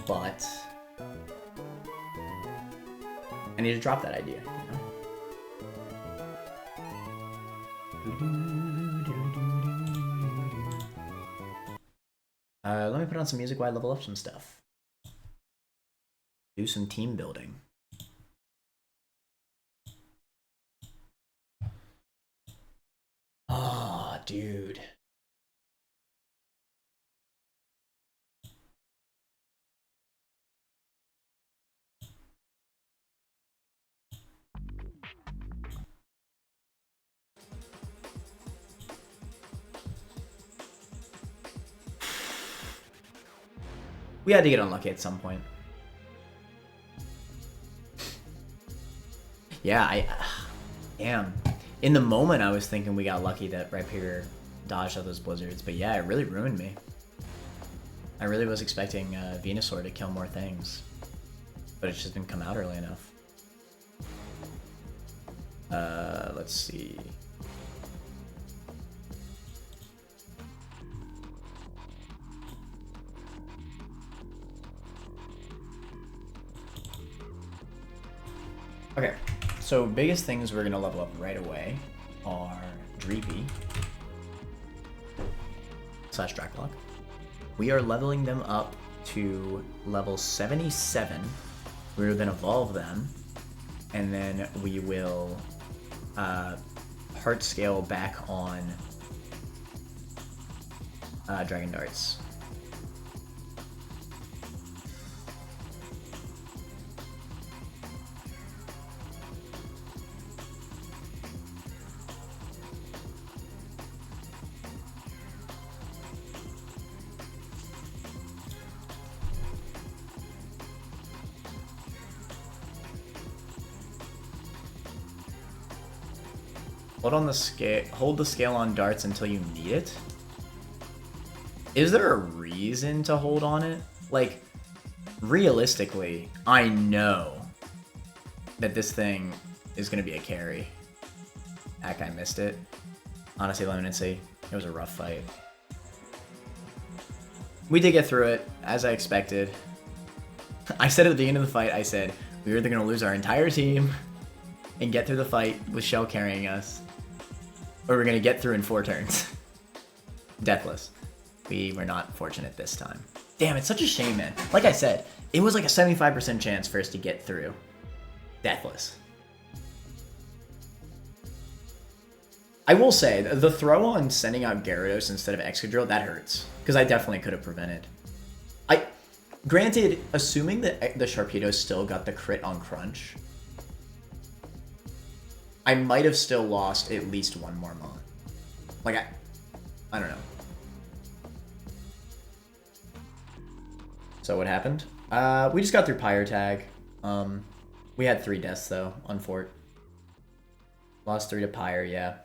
But I need to drop that idea, you know? Let me put on some music while I level up some stuff. Do some team building. Oh, dude. We had to get unlucky at some point. Yeah, damn. In the moment, I was thinking we got lucky that Rhyperior dodged all those blizzards, but yeah, it really ruined me. I really was expecting Venusaur to kill more things, but it just didn't come out early enough. Let's see. Okay, so biggest things we're gonna level up right away are Dreepy / Dracloak. We are leveling them up to level 77. We're gonna evolve them, and then we will heart scale back on Dragon Darts. Hold the scale on darts until you need it. Is there a reason to hold on it? Like, realistically, I know that this thing is gonna be a carry. Heck, I missed it. Honestly, Lemonency, it was a rough fight. We did get through it, as I expected. I said at the beginning of the fight, I said, we were either gonna lose our entire team and get through the fight with Shell carrying us, or we're gonna get through in 4 turns. Deathless. We were not fortunate this time. Damn, it's such a shame, man. Like I said, it was like a 75% chance for us to get through Deathless. I will say, the throw on sending out Gyarados instead of Excadrill, that hurts. Because I definitely could have prevented. Granted, assuming that the Sharpedo still got the crit on Crunch, I might have still lost at least one more mon. Like, I don't know. So what happened? We just got through Pyre Tag. We had 3 deaths, though, on Fort. Lost 3 to Pyre, yeah.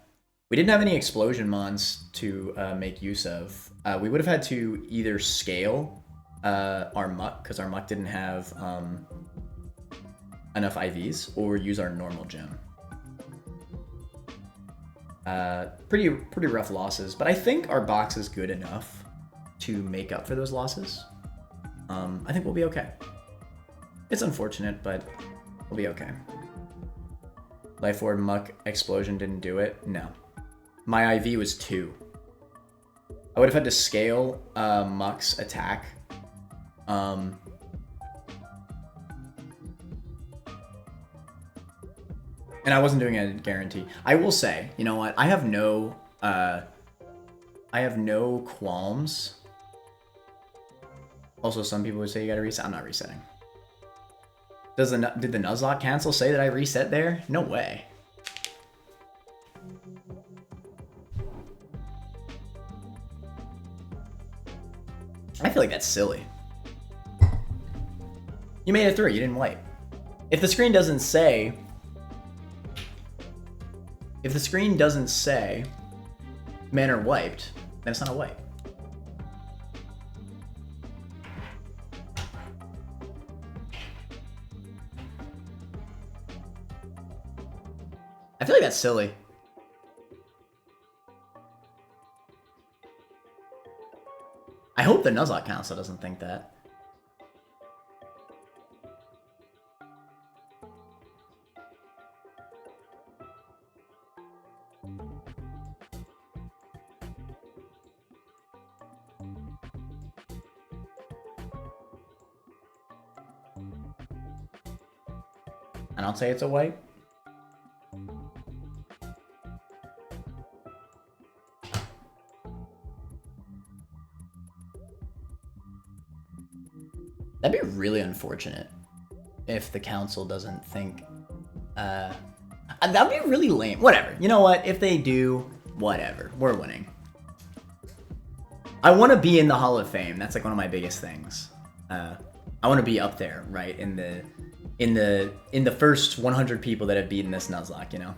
We didn't have any Explosion mons to make use of. We would have had to either scale our muck, because our muck didn't have enough IVs, or use our normal gem. Pretty rough losses, but I think our box is good enough to make up for those losses. I think we'll be okay. It's unfortunate, but we'll be okay. Life Orb Muck Explosion didn't do it? No. My IV was 2. I would have had to scale Muck's attack. And I wasn't doing a guarantee. I will say, you know what? I have no qualms. Also, some people would say you gotta reset. I'm not resetting. Did the Nuzlocke cancel say that I reset there? No way. I feel like that's silly. You made it through, you didn't wipe. If the screen doesn't say... If the screen doesn't say manner wiped, then it's not a wipe. I feel like that's silly. I hope the Nuzlocke Council doesn't think that. I don't say it's a wipe. That'd be really unfortunate if the council doesn't think, that'd be really lame. Whatever. You know what? If they do, whatever. We're winning. I want to be in the Hall of Fame. That's like one of my biggest things. I want to be up there, right? In the first 100 people that have beaten this Nuzlocke, you know?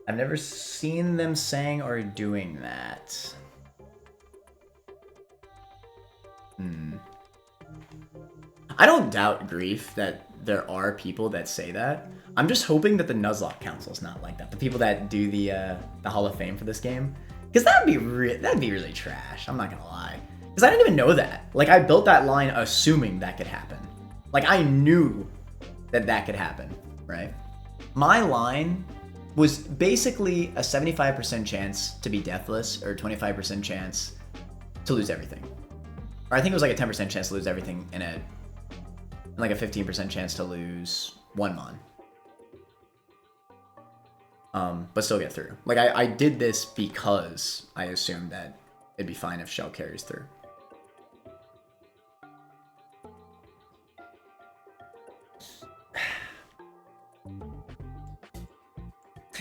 I've never seen them saying or doing that. I don't doubt, Grief, that there are people that say that. I'm just hoping that the Nuzlocke Council's not like that. The people that do the Hall of Fame for this game. Because that'd be really trash, I'm not gonna lie. Because I didn't even know that. Like, I built that line assuming that could happen. Like, I knew that that could happen, right? My line was basically a 75% chance to be deathless, or 25% chance to lose everything. Or I think it was like a 10% chance to lose everything and like a 15% chance to lose one mon. But still get through. Like, I did this because I assumed that it'd be fine if Shell carries through.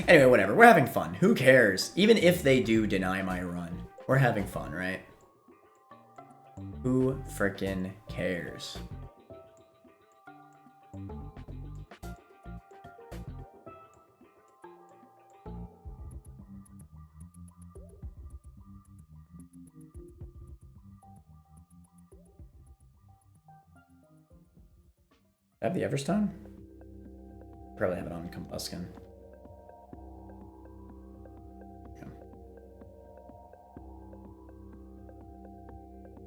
Anyway, whatever. We're having fun. Who cares? Even if they do deny my run, we're having fun, right? Who frickin' cares? I have the Everstone? Probably have it on Combustion.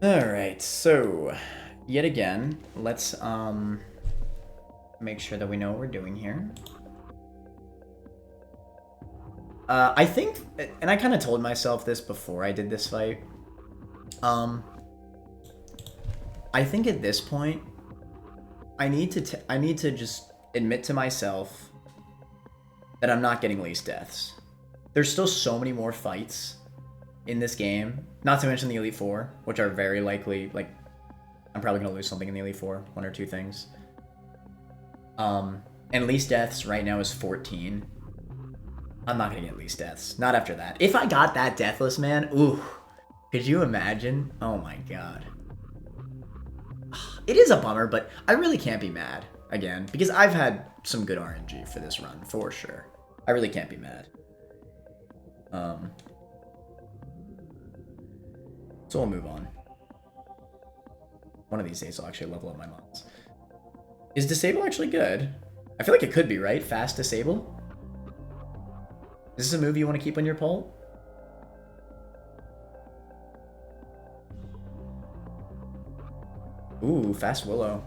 Alright, so yet again, let's make sure that we know what we're doing here. I think, and I kind of told myself this before I did this fight, I think at this point, I need to just admit to myself that I'm not getting least deaths. There's still so many more fights in this game, not to mention the Elite Four, which are very likely, like, I'm probably going to lose something in the Elite Four, one or two things. And least deaths right now is 14. I'm not gonna get least deaths. Not after that. If I got that deathless, man, ooh. Could you imagine? Oh my god. It is a bummer, but I really can't be mad, again, because I've had some good RNG for this run, for sure. I really can't be mad. So we'll move on. One of these days I'll actually level up my mods. Is disable actually good? I feel like it could be, right? Fast disable? Is this a move you want to keep on your poll? Ooh, fast willow.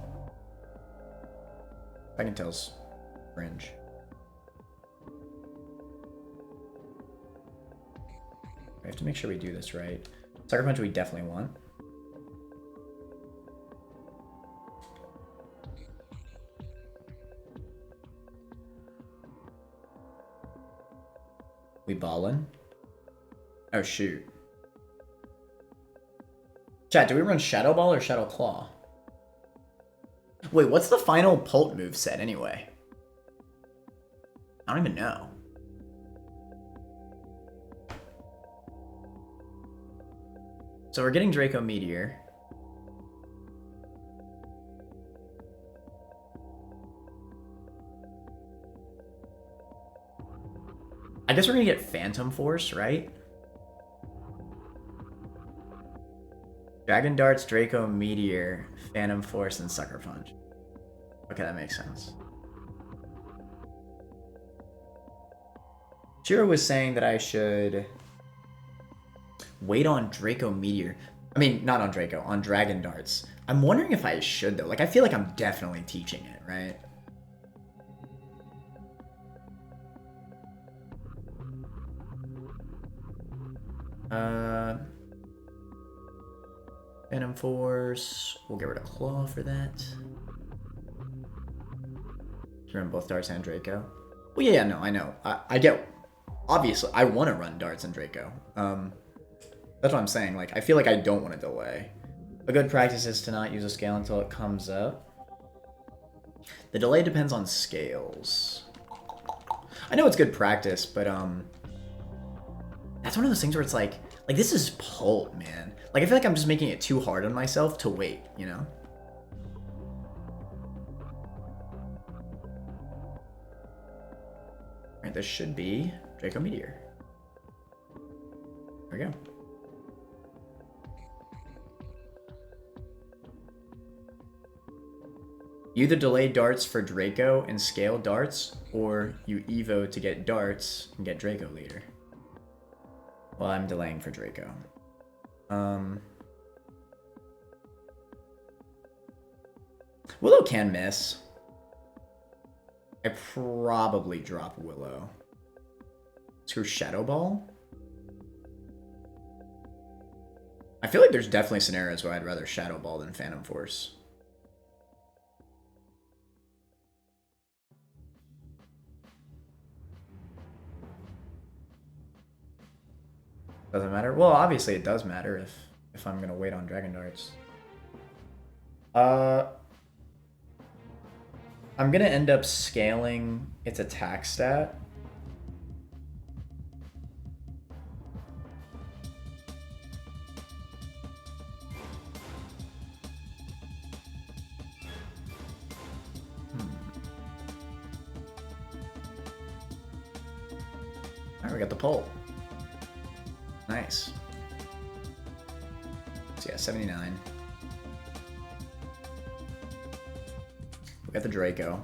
I can tell's fringe. We have to make sure we do this right. Sucker punch we definitely want. We ballin'? Oh shoot. Chat, do we run Shadow Ball or Shadow Claw? Wait, what's the final Pult move set anyway? I don't even know. So we're getting Draco Meteor. I guess we're gonna get Phantom Force, right? Dragon Darts, Draco Meteor, Phantom Force, and Sucker Punch. Okay, that makes sense. Shiro was saying that I should wait on Draco Meteor. I mean, not on Draco, on Dragon Darts. I'm wondering if I should, though. Like, I feel like I'm definitely teaching it, right? Phantom Force. We'll get rid of Claw for that. Run both Darts and Draco. Well, yeah, no, I know. I get... Obviously, I want to run Darts and Draco. That's what I'm saying. Like, I feel like I don't want to delay. A good practice is to not use a scale until it comes up. The delay depends on scales. I know it's good practice, but that's one of those things where it's like this is Pult, man. Like, I feel like I'm just making it too hard on myself to wait, you know? Alright, this should be Draco Meteor. There we go. You either delay darts for Draco and scale darts, or you Evo to get darts and get Draco later. Well, I'm delaying for Draco. Willow can miss. I probably drop Willow. Screw Shadow Ball. I feel like there's definitely scenarios where I'd rather Shadow Ball than Phantom Force. Doesn't matter? Well, obviously it does matter if I'm gonna wait on Dragon Darts. I'm gonna end up scaling its attack stat. Alright, we got the Pult. Nice. So yeah, 79. We got the Draco.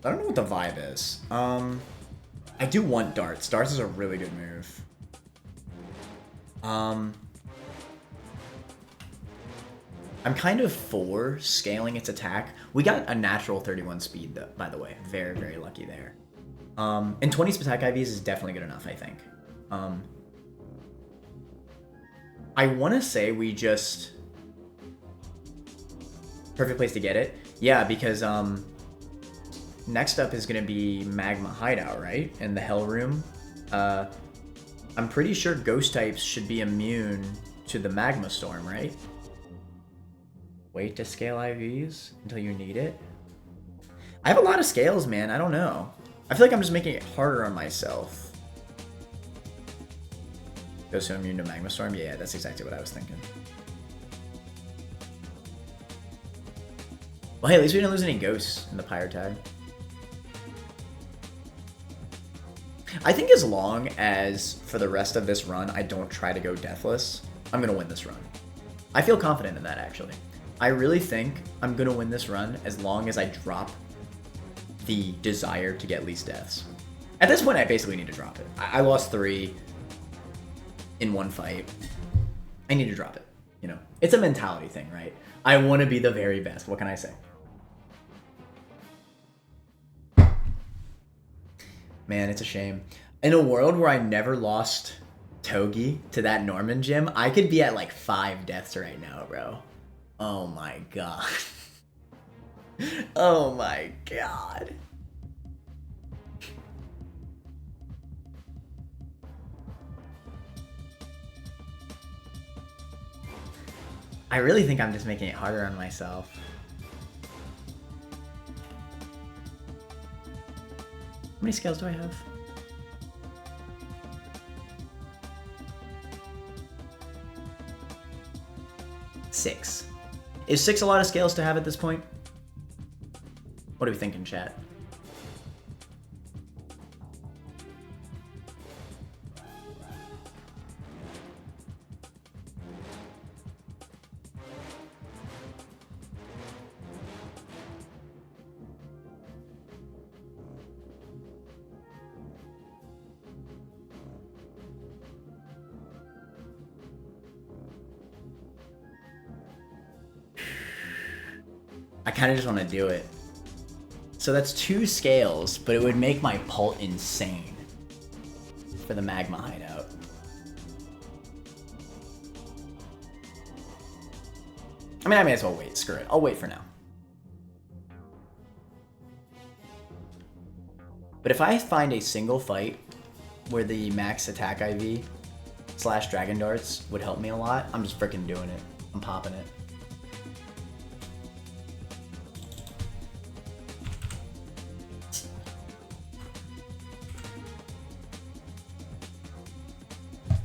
I don't know what the vibe is. I do want darts. Darts is a really good move. I'm kind of for scaling its attack. We got a natural 31 speed, though, by the way. Very, very lucky there. And 20 attack IVs is definitely good enough, I think. I want to say we just... Perfect place to get it. Yeah, because next up is going to be Magma Hideout, right? And the Hell Room. I'm pretty sure ghost types should be immune to the Magma Storm, right? Wait to scale IVs until you need it. I have a lot of scales, man. I don't know. I feel like I'm just making it harder on myself. Go so immune to Magma Storm? Yeah, that's exactly what I was thinking. Well, hey, at least we didn't lose any ghosts in the Pyre Tag. I think as long as, for the rest of this run, I don't try to go deathless, I'm going to win this run. I feel confident in that, actually. I really think I'm going to win this run as long as I drop the desire to get least deaths. At this point, I basically need to drop it. I lost 3 in one fight. I need to drop it, you know? It's a mentality thing, right? I want to be the very best. What can I say? Man, it's a shame. In a world where I never lost Togi to that Norman gym, I could be at like 5 deaths right now, bro. Oh my god. Oh my god. I really think I'm just making it harder on myself. How many scales do I have? 6. Is 6 a lot of scales to have at this point? What are we thinking, chat? I kind of just want to do it. So that's 2 scales, but it would make my pult insane for the magma hideout. I mean, I may as well wait. Screw it. I'll wait for now. But if I find a single fight where the max attack IV / dragon darts would help me a lot, I'm just freaking doing it. I'm popping it.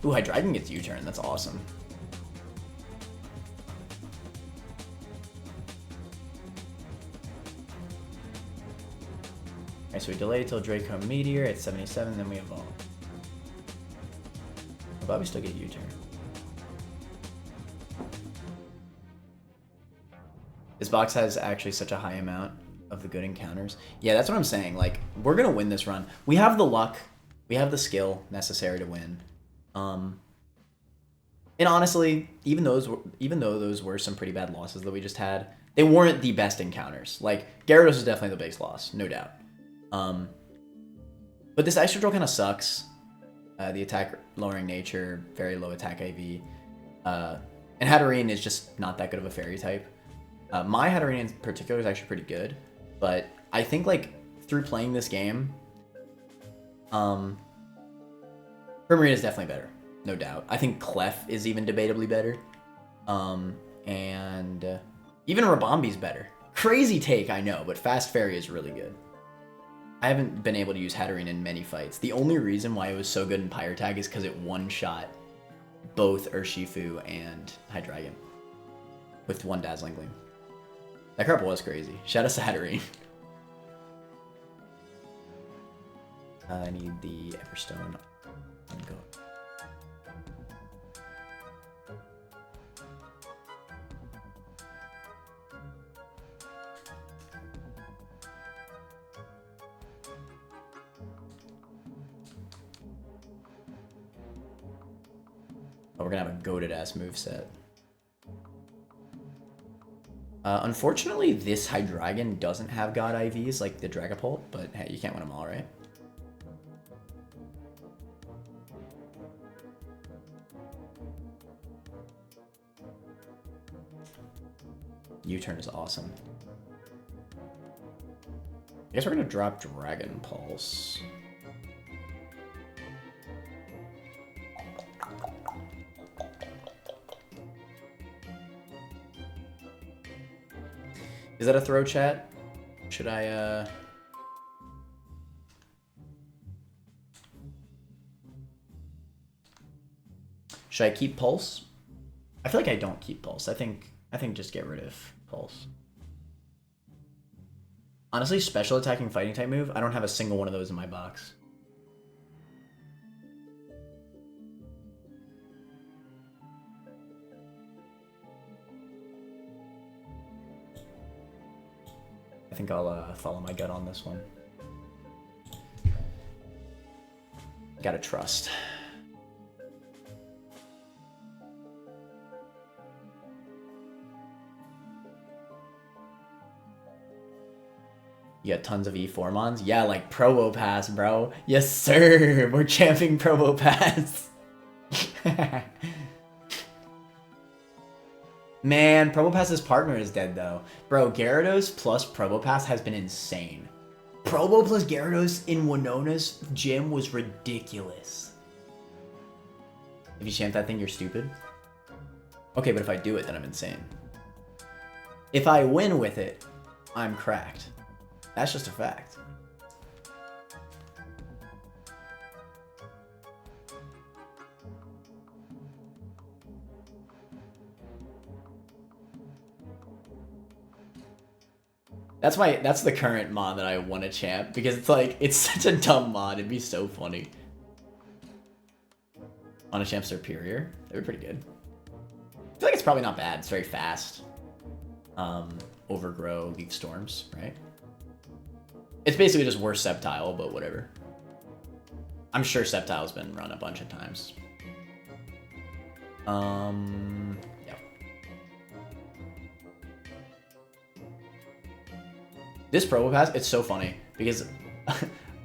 Ooh, Hydreigon gets U-turn. That's awesome. Alright, so we delay till Draco Meteor at 77, then we evolve. I'll probably still get U-turn. This box has actually such a high amount of the good encounters. Yeah, that's what I'm saying. Like, we're gonna win this run. We have the luck. We have the skill necessary to win. And honestly, even though those were some pretty bad losses that we just had, they weren't the best encounters. Like, Gyarados is definitely the biggest loss, no doubt. But this Ice Drill kind of sucks. The attack lowering nature, very low attack IV. And Hatterene is just not that good of a fairy type. My Hatterene in particular is actually pretty good, but I think like through playing this game, Primarina is definitely better, no doubt. I think Clef is even debatably better. And even Rabambi's better. Crazy take, I know, but Fast Fairy is really good. I haven't been able to use Hatterene in many fights. The only reason why it was so good in Pyre Tag is because it one-shot both Urshifu and Hydreigon with one Dazzling Gleam. That crap was crazy. Shout out to Hatterene. I need the Everstone. Go. Oh, we're gonna have a goated ass moveset. Unfortunately, this Hydreigon doesn't have God IVs like the Dragapult, but hey, you can't win them all, right? U-turn is awesome. I guess we're gonna drop Dragon Pulse. Is that a throw, chat? Should I, should I keep Pulse? I feel like I don't keep Pulse. I think just get rid of Pulse. Honestly, special attacking fighting type move, I don't have a single one of those in my box. I think I'll follow my gut on this one. Gotta trust. You got tons of E4 mons? Yeah, like Probo Pass, bro. Yes, sir. We're champing Probo Pass. Man, Probo Pass's partner is dead, though. Bro, Gyarados plus Probo Pass has been insane. Probo plus Gyarados in Winona's gym was ridiculous. If you champ that thing, you're stupid. Okay, but if I do it, then I'm insane. If I win with it, I'm cracked. That's just a fact. That's the current mod that I want to champ, because it's like, it's such a dumb mod. It'd be so funny. Want to champ Superior? That'd be pretty good. I feel like it's probably not bad. It's very fast. Overgrow, Leaf Storms, right? It's basically just worse Sceptile, but whatever. I'm sure Sceptile's been run a bunch of times. Yeah. This Probo Pass, it's so funny because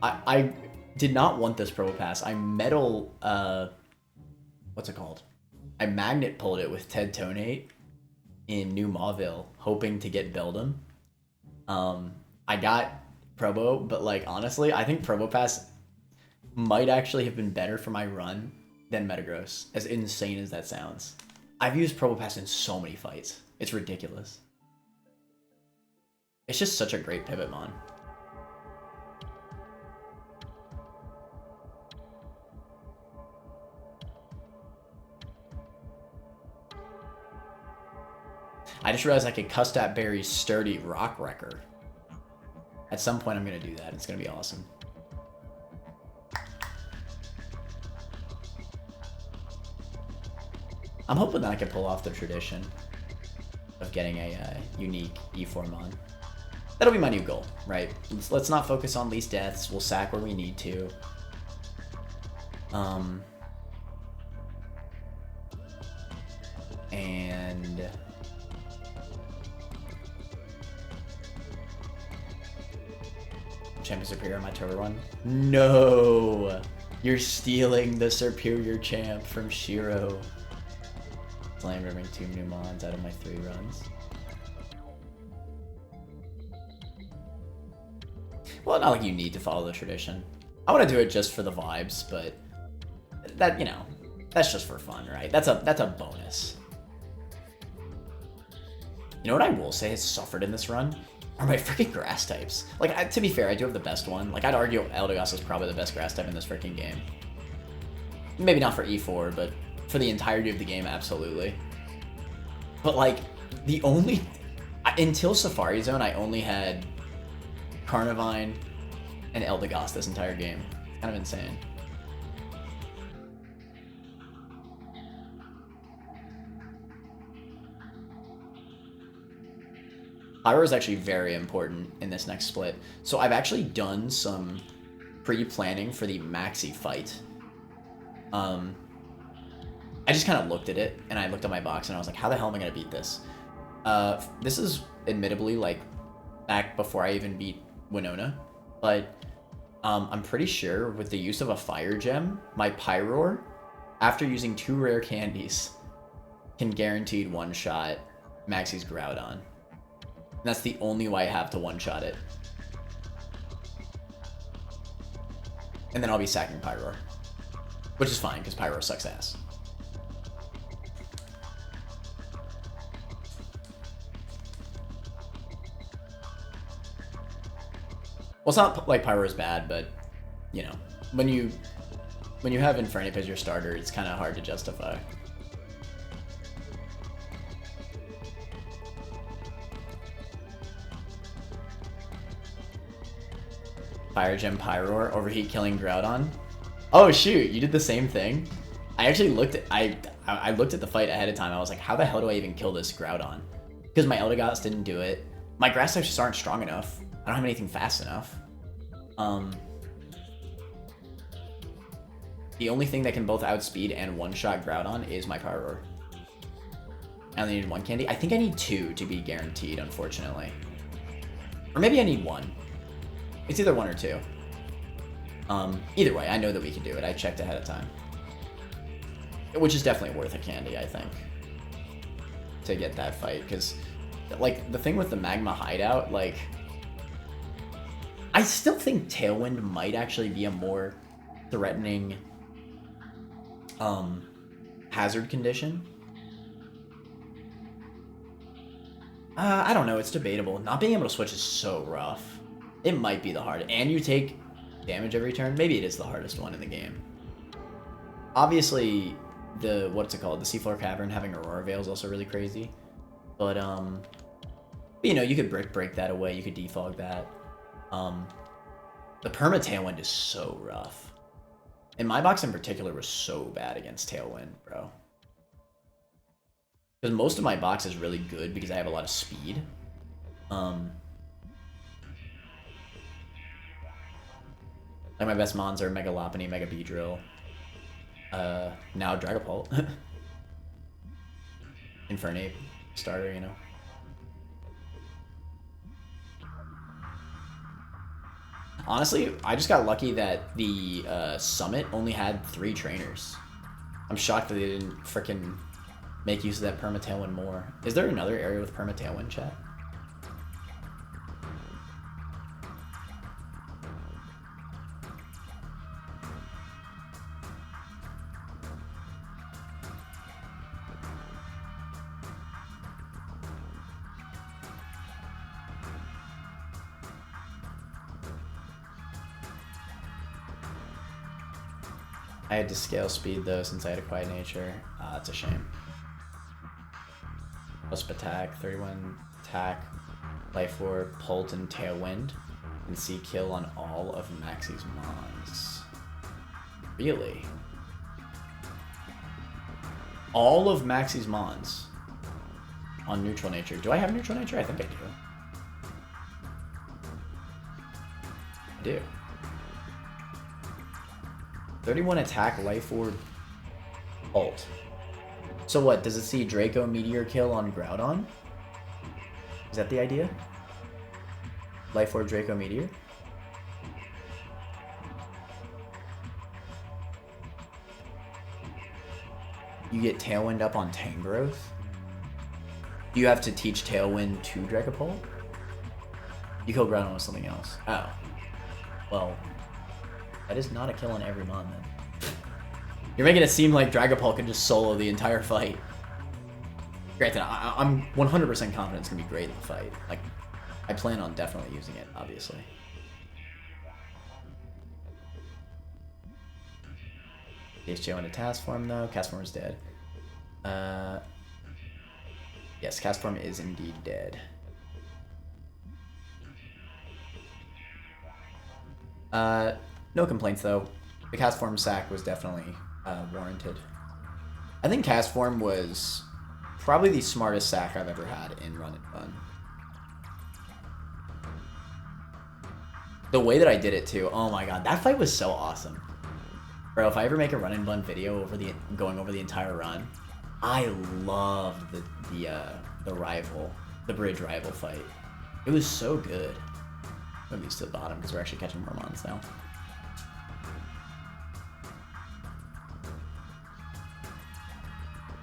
I did not want this Probo Pass. I metal, what's it called? I magnet pulled it with Ted Tonate in New Mauville, hoping to get Beldum. I got Probo, but like honestly, I think Probo Pass might actually have been better for my run than Metagross, as insane as that sounds. I've used Probo Pass in so many fights. It's ridiculous. It's just such a great pivot mon. I just realized I could Custat Berry's Sturdy Rock Wrecker. At some point, I'm going to do that. It's going to be awesome. I'm hoping that I can pull off the tradition of getting a unique E4 mon. That'll be my new goal, right? Let's not focus on least deaths. We'll sack where we need to. And Champion Superior on my turbo run? No! You're stealing the Superior champ from Shiro. Slam rimming 2 new mons out of my 3 runs. Well, not like you need to follow the tradition. I want to do it just for the vibes, but that, you know, that's just for fun, right? That's a bonus. You know what I will say has suffered in this run? Are my freaking grass types. Like, to be fair, I do have the best one. Like, I'd argue Eldegoss is probably the best grass type in this freaking game. Maybe not for E4, but for the entirety of the game, absolutely. But, like, the only... Until Safari Zone, I only had Carnivine and Eldegoss this entire game. Kind of insane. Pyro is actually very important in this next split. So I've actually done some pre-planning for the Maxi fight. I just kind of looked at it, and I looked at my box, and I was like, how the hell am I going to beat this? This is admittedly, like, back before I even beat Winona, but I'm pretty sure with the use of a Fire Gem, my Pyroar, after using 2 rare candies, can guaranteed one-shot Maxi's Groudon. And that's the only way I have to one-shot it. And then I'll be sacking Pyroar. Which is fine, because Pyroar sucks ass. Well, it's not like Pyro is bad, but you know, when you have Infernape as your starter, it's kind of hard to justify. Fire Gem Pyroar, overheat killing Groudon. Oh shoot, you did the same thing? I actually looked at I looked at the fight ahead of time. I was like, how the hell do I even kill this Groudon? Because my Eldegoss didn't do it. My grass types just aren't strong enough. I don't have anything fast enough. The only thing that can both outspeed and one-shot Groudon is my Pyroar. I only need one candy. I think I need two to be guaranteed, unfortunately. Or maybe I need one. It's either one or two. Either way, I know that we can do it. I checked ahead of time. Which is definitely worth a candy, I think. To get that fight, because like the thing with the Magma Hideout, like I still think Tailwind might actually be a more threatening hazard condition. I don't know, it's debatable. Not being able to switch is so rough. It might be the hardest. And you take damage every turn. Maybe it is the hardest one in the game. Obviously, the what's it called? The Seafloor Cavern having Aurora Veil is also really crazy. But you know, you could break that away. You could defog that. The Perma Tailwind is so rough. And my box in particular was so bad against Tailwind, bro. Because most of my box is really good because I have a lot of speed. Like my best mons are Mega Lopunny, Mega Beedrill. Now Dragapult. Infernape starter, you know. Honestly, I just got lucky that the Summit only had 3 trainers. I'm shocked that they didn't frickin' make use of that Perma Tailwind more. Is there another area with Perma Tailwind, chat? I had to scale speed though since I had a quiet nature. That's a shame. Plus attack, 31 attack, life orb, Pult, and Tailwind, and see kill on all of Maxie's mons. Really? All of Maxie's mons on neutral nature. Do I have neutral nature? I think I do. I do. 31 attack, life orb, ult. So what, does it see Draco Meteor kill on Groudon? Is that the idea? Life orb Draco Meteor? You get Tailwind up on Tangrowth? You have to teach Tailwind to Dragapult? You kill Groudon with something else. Oh. Well, that is not a kill on every mon, then. You're making it seem like Dragapult can just solo the entire fight. Granted, I'm 100% confident it's going to be great in the fight. Like, I plan on definitely using it, obviously. HJO into Task Form, though. Cast Form is dead. Yes, Cast Form is indeed dead. No complaints, though. The Cast Form sack was definitely warranted. I think Cast Form was probably the smartest sack I've ever had in Run and Bun. The way that I did it, too. Oh my god, that fight was so awesome. Bro, if I ever make a Run and Bun video over going over the entire run, I loved the bridge rival fight. It was so good. Move these to the bottom because we're actually catching more mons now.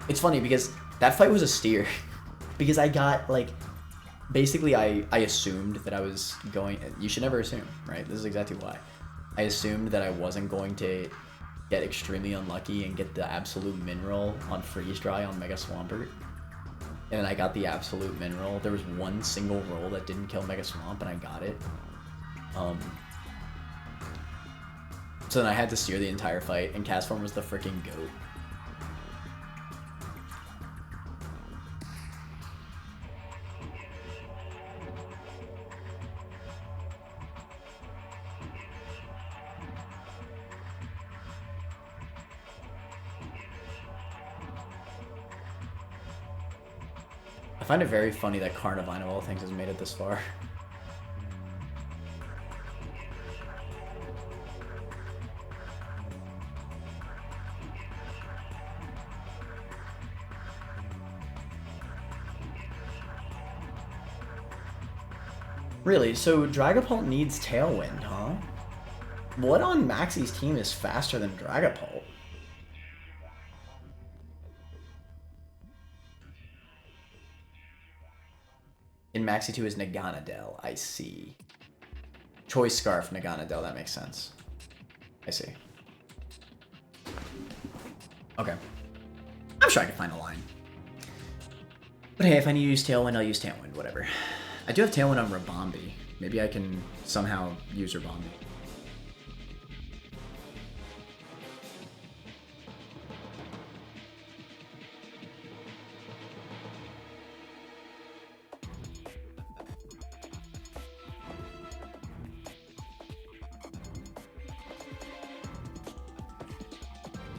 It's funny because that fight was a steer. Because I got, like, basically I assumed that I was going... You should never assume, right? This is exactly why. I assumed that I wasn't going to get extremely unlucky and get the absolute mineral on Freeze Dry on Mega Swampert. And then I got the absolute mineral. There was one single roll that didn't kill Mega Swamp and I got it. So then I had to steer the entire fight, and Castform was the freaking goat. I find it very funny that Carnivine of all things has made it this far. Really? So Dragapult needs Tailwind, huh? What on Maxie's team is faster than Dragapult? In Maxie 2 is Naganadel, I see. Choice Scarf, Naganadel, that makes sense. I see. Okay. I'm sure I can find a line. But hey, if I need to use Tailwind, I'll use Tailwind, whatever. I do have Tailwind on Rabombi. Maybe I can somehow use Rabombi.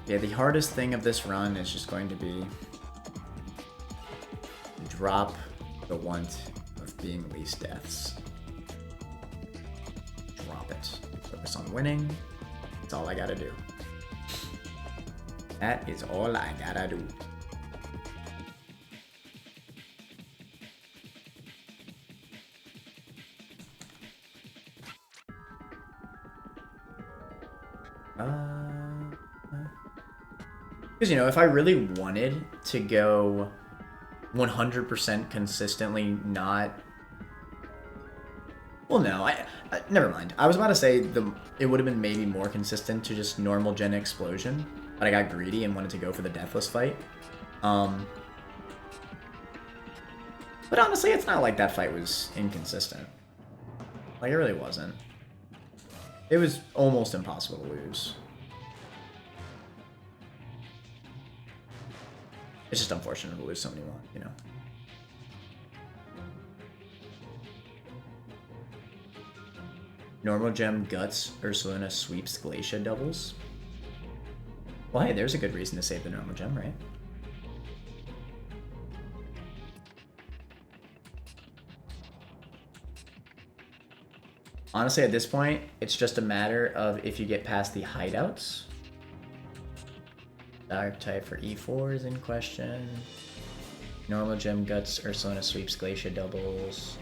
Yeah, the hardest thing of this run is just going to be drop the want of being least deaths. Drop it. Focus on winning. That's all I gotta do. That is all I gotta do. Because, you know, if I really wanted to go 100% consistently not... Well, no, never mind. I was about to say it would have been maybe more consistent to just normal Gen Explosion, but I got greedy and wanted to go for the Deathless fight. But honestly, it's not like that fight was inconsistent. Like, it really wasn't. It was almost impossible to lose. It's just unfortunate to lose so many more, you know. Normal Gem Guts Ursaluna sweeps Glacia doubles. Well, hey, there's a good reason to save the Normal Gem, right? Honestly, at this point, it's just a matter of if you get past the hideouts. Dark type for E4 is in question. Normal Gem Guts Ursaluna sweeps Glacia doubles.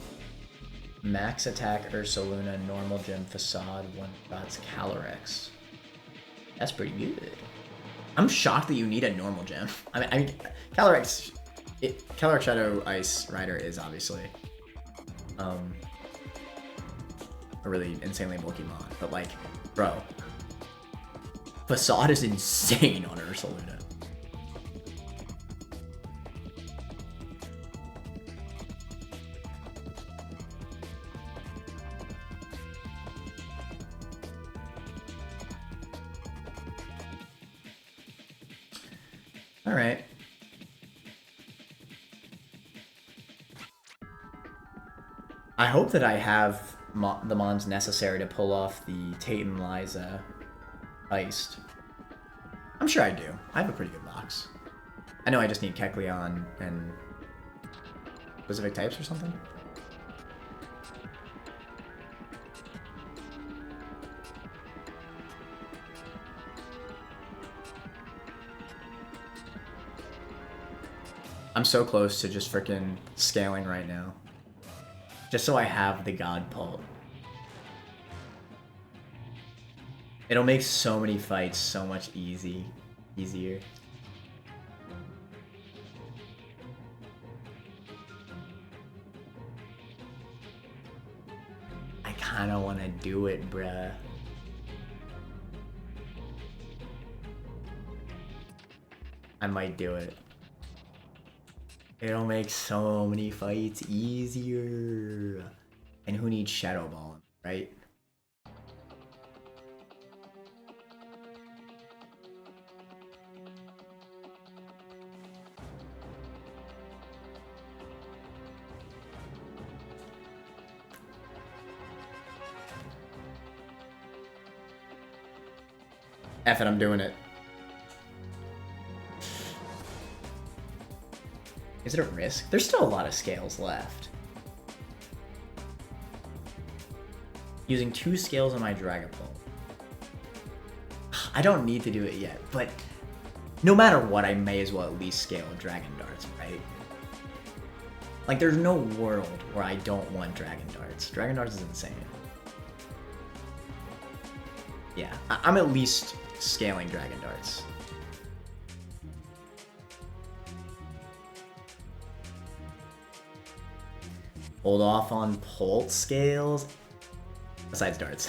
Max attack Ursaluna, normal gem facade, one shots Calyrex. That's pretty good. I'm shocked that you need a normal gem. I mean Calyrex Shadow Ice Rider is obviously a really insanely bulky mod, but like, bro, facade is insane on Ursaluna. All right. I hope that I have the mons necessary to pull off the Tate and Liza heist. I'm sure I do. I have a pretty good box. I know I just need Kecleon and specific types or something. I'm so close to just freaking scaling right now. Just so I have the God Pult. It'll make so many fights so much easier. I kinda wanna do it, bruh. I might do it. It'll make so many fights easier. And who needs Shadow Ball, right? F it, I'm doing it. Is it a risk? There's still a lot of scales left. Using 2 scales on my Dragapult. I don't need to do it yet, but no matter what, I may as well at least scale Dragon Darts, right? Like, there's no world where I don't want Dragon Darts. Dragon Darts is insane. Yeah, I'm at least scaling Dragon Darts. Hold off on Pult scales. Besides darts.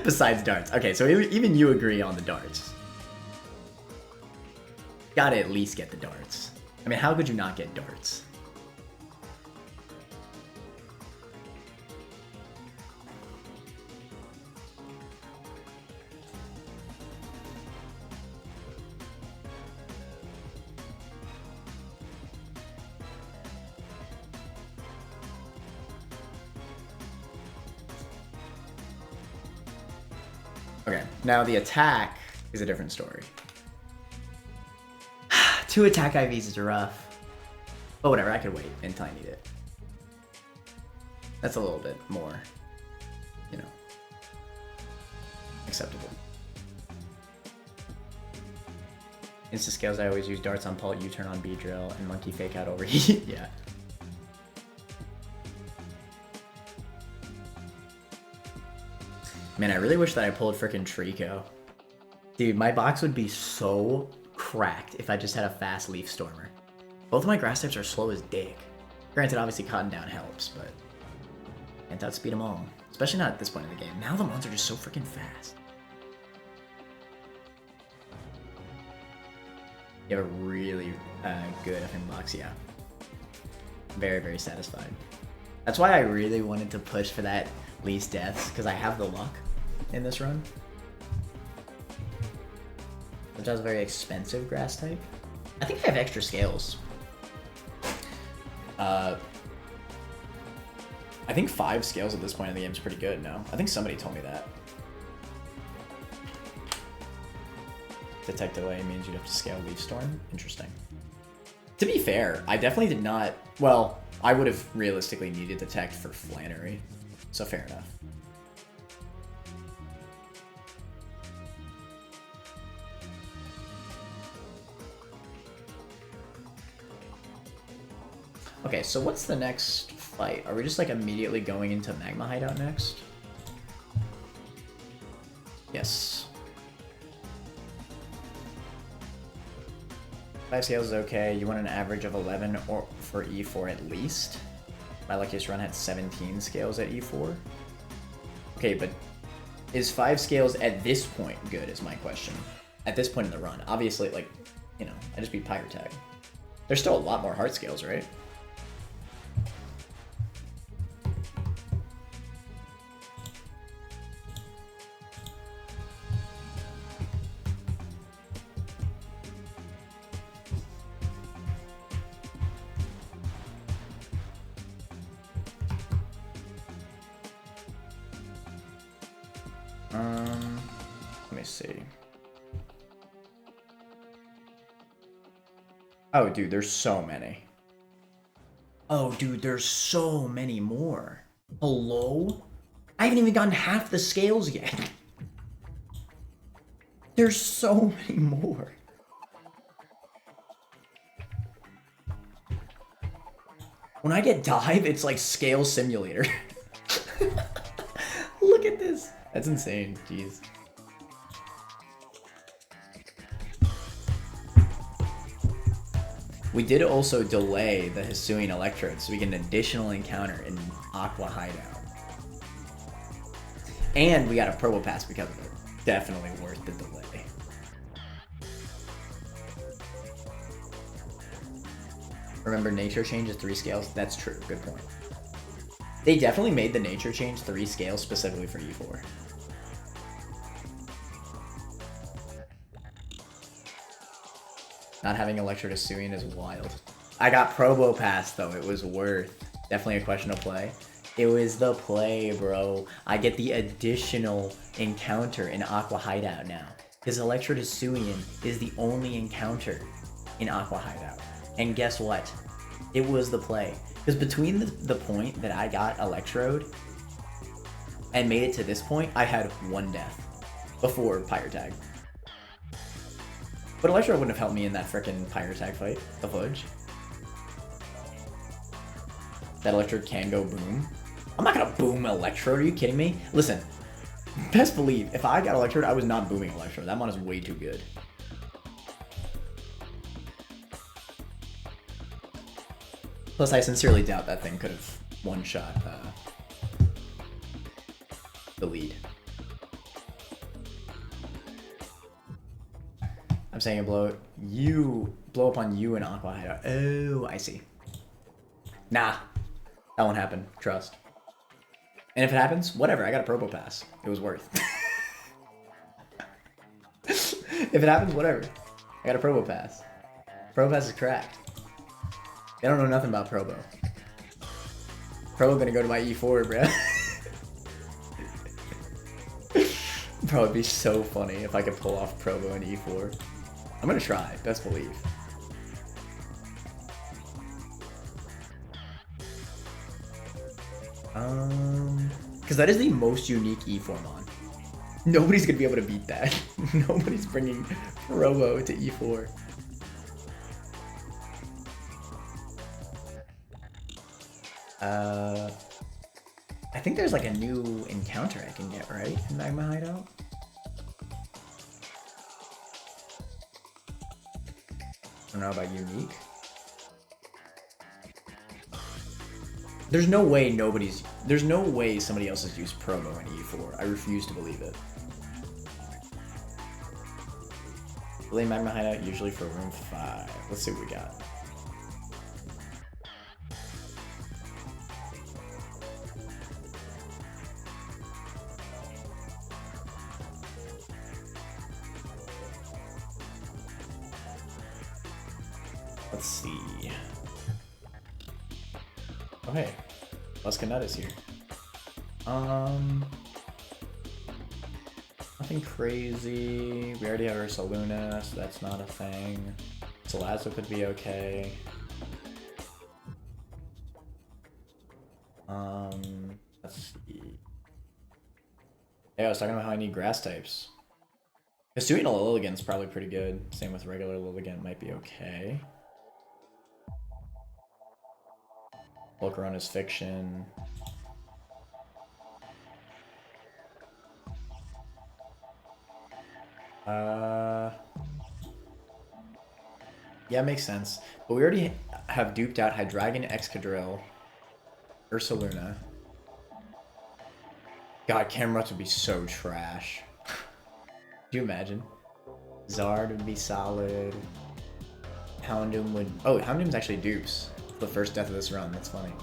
Besides darts. Okay, so even you agree on the darts. Gotta at least get the darts. I mean, how could you not get darts? Okay, now the attack is a different story. 2 attack IVs is rough. But whatever, I could wait until I need it. That's a little bit more, you know, acceptable. Insta scales, I always use darts on Pult, U-turn on B-drill, and monkey fake out overheat. Yeah. Man, I really wish that I pulled frickin' Trico. Dude, my box would be so cracked if I just had a fast Leaf Stormer. Both of my grass types are slow as dick. Granted, obviously Cotton Down helps, but can't outspeed them all. Especially not at this point in the game. Now the mons are just so freaking fast. You have a really good FM box, yeah. Very, very satisfied. That's why I really wanted to push for that least deaths, because I have the luck in this run. Which has a very expensive grass type. I think I have extra scales. I think 5 scales at this point in the game is pretty good, no? I think somebody told me that. Detect delay means you'd have to scale Leaf Storm. Interesting. To be fair, I definitely did not... Well, I would have realistically needed Detect for Flannery, so fair enough. Okay, so what's the next fight? Are we just like immediately going into Magma Hideout next? Yes. 5 scales is okay. You want an average of 11 or for E4 at least. My luckiest run had 17 scales at E4. Okay, but is 5 scales at this point good is my question. At this point in the run. Obviously, like, you know, I just beat Pyre Tag. There's still a lot more heart scales, right? Let me see. Oh, dude, there's so many. Oh, dude, there's so many more. Hello? I haven't even gotten half the scales yet. There's so many more. When I get dive, it's like scale simulator. Look at this. That's insane. Jeez. We did also delay the Hisuian Electrode so we get an additional encounter in Aqua Hideout. And we got a Probo Pass because of it. Definitely worth the delay. Remember, nature change is 3 scales? That's true. Good point. They definitely made the nature change 3 scales specifically for E4. Not having Electrode Hisuian is wild. I got Probo Pass though. It was worth. Definitely a question of play. It was the play, bro. I get the additional encounter in Aqua Hideout now. Because Electro Hisuian is the only encounter in Aqua Hideout. And guess what? It was the play. Because between the point that I got Electrode and made it to this point, I had 1 death before Pyre Tag. But Electro wouldn't have helped me in that frickin' Pyre Tag fight, the fudge. That Electrode can go boom. I'm not gonna boom Electrode, are you kidding me? Listen, best believe, if I got Electrode, I was not booming Electrode. That mon is way too good. Plus, I sincerely doubt that thing could have one-shot the lead. I'm saying blow up on you in Aqua Hideout. Oh, I see. Nah, that won't happen. Trust. And if it happens, whatever. I got a Probo Pass. It was worth. If it happens, whatever. I got a Probo Pass. Probo Pass is cracked. They don't know nothing about Probo. Probo gonna go to my E4, bruh. Bro, it'd be so funny if I could pull off Probo and E4. I'm gonna try, best believe. Because that is the most unique E4 mon. Nobody's gonna be able to beat that. Nobody's bringing Probo to E4. I think there's like a new encounter I can get, right? In Magma Hideout? I don't know about unique. There's no way somebody else has used Probo in E4. I refuse to believe it. Play Magma Hideout usually for room 5. Let's see what we got. Let's see. Oh hey, Luskanut is here. Nothing crazy. We already have Ursaluna, so that's not a thing. Salazzle could be okay. Let's see. Yeah, I was talking about how I need grass types. Hisuian Lilligant's probably pretty good. Same with regular Lilligant, might be okay. Volcarona's Fiction. Yeah, makes sense. But we already have duped out Hydreigon, Excadrill, Ursaluna. God, Camerupt would be so trash. Could you imagine? Zard would be solid. Houndoom would... Oh, Houndoom's actually dupes. The first death of this run, that's funny.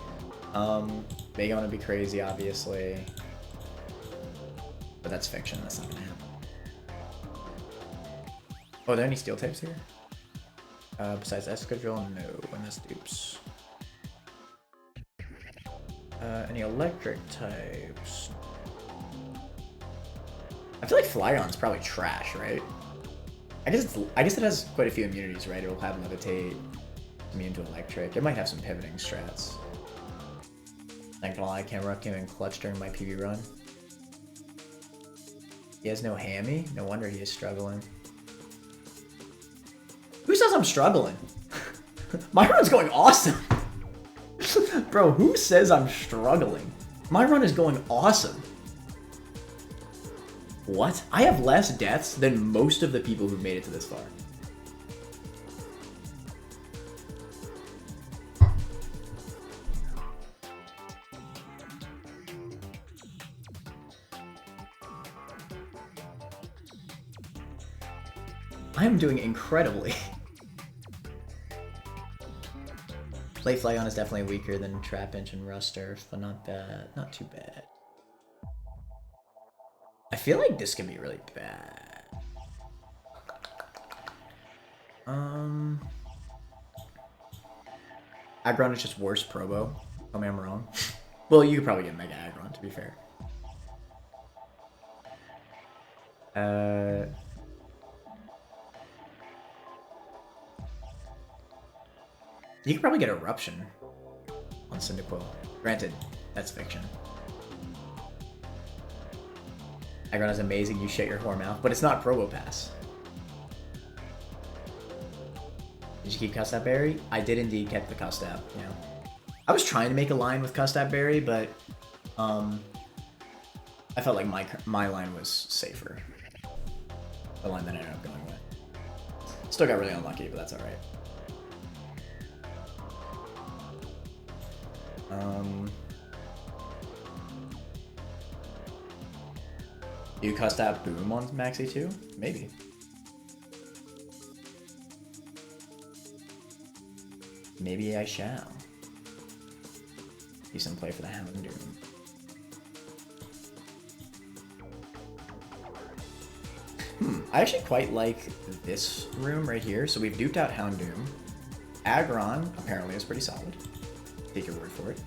Bagon would be crazy, obviously. But that's fiction, that's not gonna happen. Oh, are there any steel types here? Besides Excadrill, no, and that's dupes. Any electric types? I feel like Flygon's probably trash, right? I guess it has quite a few immunities, right? It'll have Levitate, immune to electric. It might have some pivoting strats. Not gonna lie, Camerupt came in clutch during my PB run. He has no hammy? No wonder he is struggling. Who says I'm struggling? My run's going awesome. Bro, who says I'm struggling? My run is going awesome. What? I have less deaths than most of the people who've made it to this far. I am doing incredibly. Play Flygon is definitely weaker than Trapinch and Rusturf, but not bad. Not too bad. I feel like this could be really bad. Aggron is just worse Probo. Tell me I'm wrong. Well, you could probably get Mega Aggron, to be fair. You could probably get Eruption on Cyndaquil. Granted, that's fiction. Aggron is amazing, you shut your whore mouth, but it's not Probopass. Did you keep Custap Berry? I did indeed keep the Custap, yeah. I was trying to make a line with Custap Berry, but I felt like my line was safer. The line that I ended up going with. Still got really unlucky, but that's alright. You Custap Boom on Maxi too? Maybe. Maybe I shall. Decent play for the Houndoom. I actually quite like this room right here. So we've duped out Houndoom. Aggron apparently is pretty solid. Take your word for it.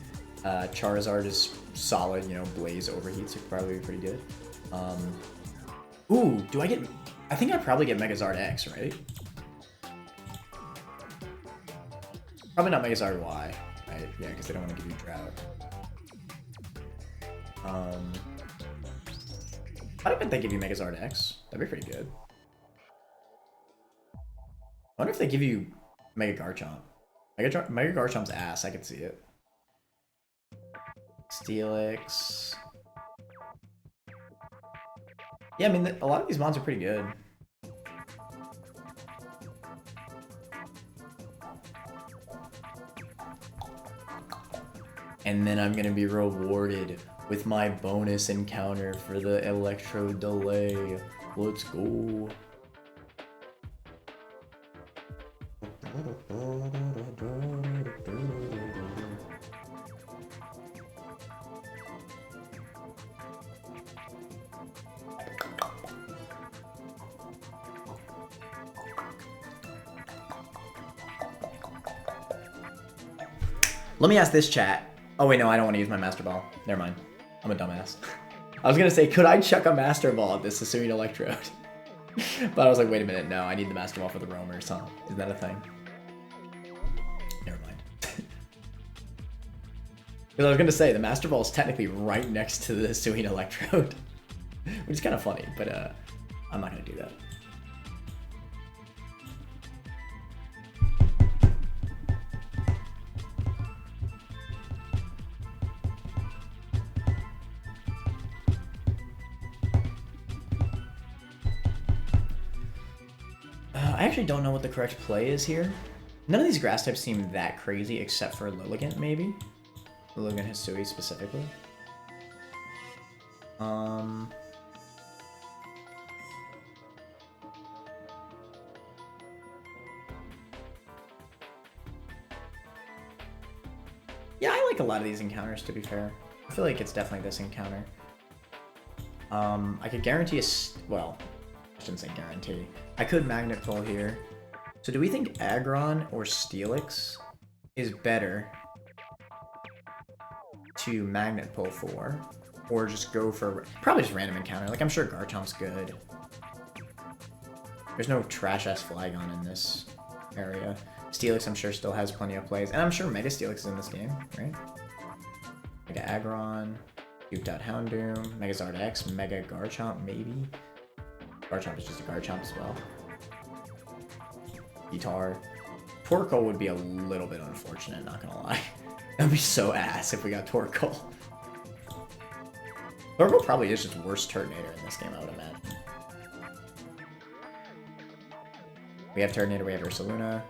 Charizard is solid, you know, Blaze overheats are probably pretty good. Ooh, do I get... I think I probably get Megazard X, right? Probably not Megazard Y, right? Yeah, because they don't want to give you Drought. I bet they give you Megazard X. That'd be pretty good. I wonder if they give you Mega Garchomp. Mega Garchomp's ass, I could see it. Steelix. Yeah, I mean, a lot of these mons are pretty good. And then I'm gonna be rewarded with my bonus encounter for the Electro Delay. Let's go. Let me ask this chat. Oh wait, no, I don't want to use my Master Ball. Never mind. I'm a dumbass. I was gonna say, could I chuck a Master Ball at this Hisuian Electrode? But I was like, wait a minute, no, I need the Master Ball for the roamers, huh? Is that a thing? Never mind. Because I was gonna say, the Master Ball is technically right next to the Hisuian Electrode. Which is kind of funny, but I'm not gonna do that. I actually don't know what the correct play is here. None of these grass types seem that crazy except for Lilligant, maybe? Lilligant Hisui specifically. Yeah, I like a lot of these encounters, to be fair. I feel like it's definitely this encounter. I could guarantee well, I shouldn't say guarantee. I could Magnet Pull here. So do we think Aggron or Steelix is better to Magnet Pull for? Or just go for... Probably just random encounter. Like, I'm sure Garchomp's good. There's no trash-ass Flygon in this area. Steelix, I'm sure, still has plenty of plays. And I'm sure Mega Steelix is in this game, right? Mega Aggron, duped out Houndoom, Megazard X, Mega Garchomp, maybe? Garchomp is just a Garchomp as well. Guitar. Torkoal would be a little bit unfortunate, not gonna lie. That'd be so ass if we got Torkoal. Torkoal probably is just worst Turtonator in this game, I would imagine. We have Turtonator, we have Ursaluna.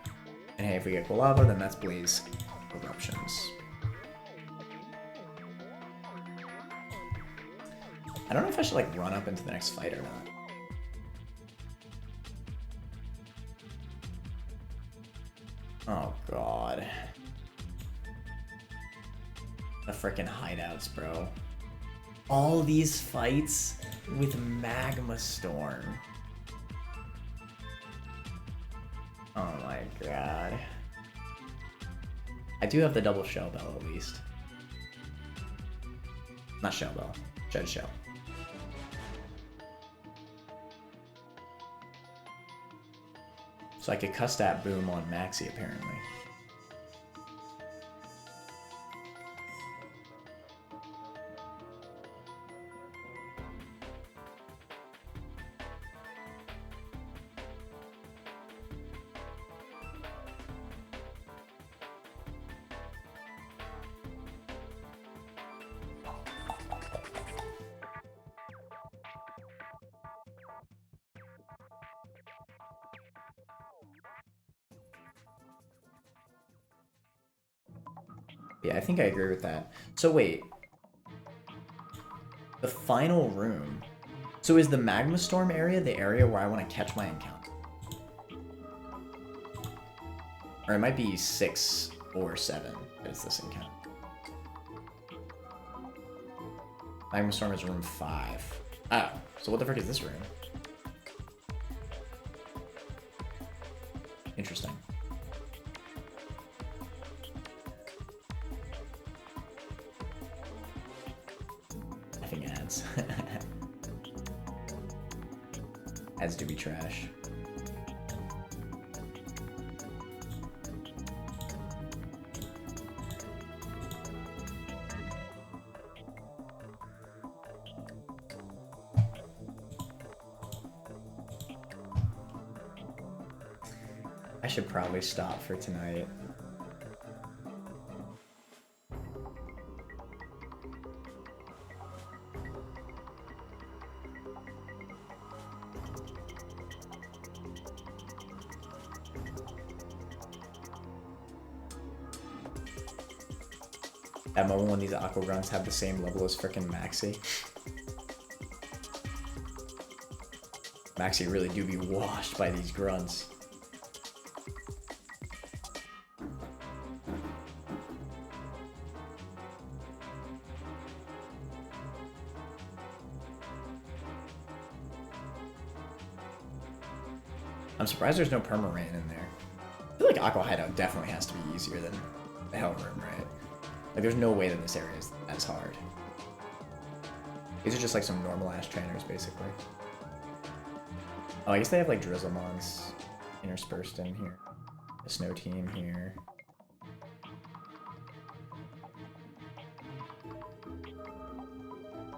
And hey, if we get Quilava, then that's Blaze Eruptions. I don't know if I should like run up into the next fight or not. Oh god. The frickin' hideouts, bro. All these fights with Magma Storm. Oh my god. I do have the double Shell Bell at least. Not Shell Bell, Shed Shell. So I could Custap Boom on Maxi apparently. Yeah, I think I agree with that. So wait. The final room. So is the Magma Storm area the area where I want to catch my encounter? Or it might be 6 or 7 that is this encounter. Magma Storm is room 5. Oh, so what the frick is this room? Interesting. I think ads. Ads do be trash. I should probably stop for tonight. At moment when these aqua grunts have the same level as frickin' Maxi. Maxi really do be washed by these grunts. I'm surprised there's no perma-rain in there. I feel like Aqua Hideout definitely has to be easier than the Hell Room, right? Like, there's no way that this area is as hard. These are just like some normal-ass trainers, basically. Oh, I guess they have like Drizzlemons interspersed in here. A snow team here.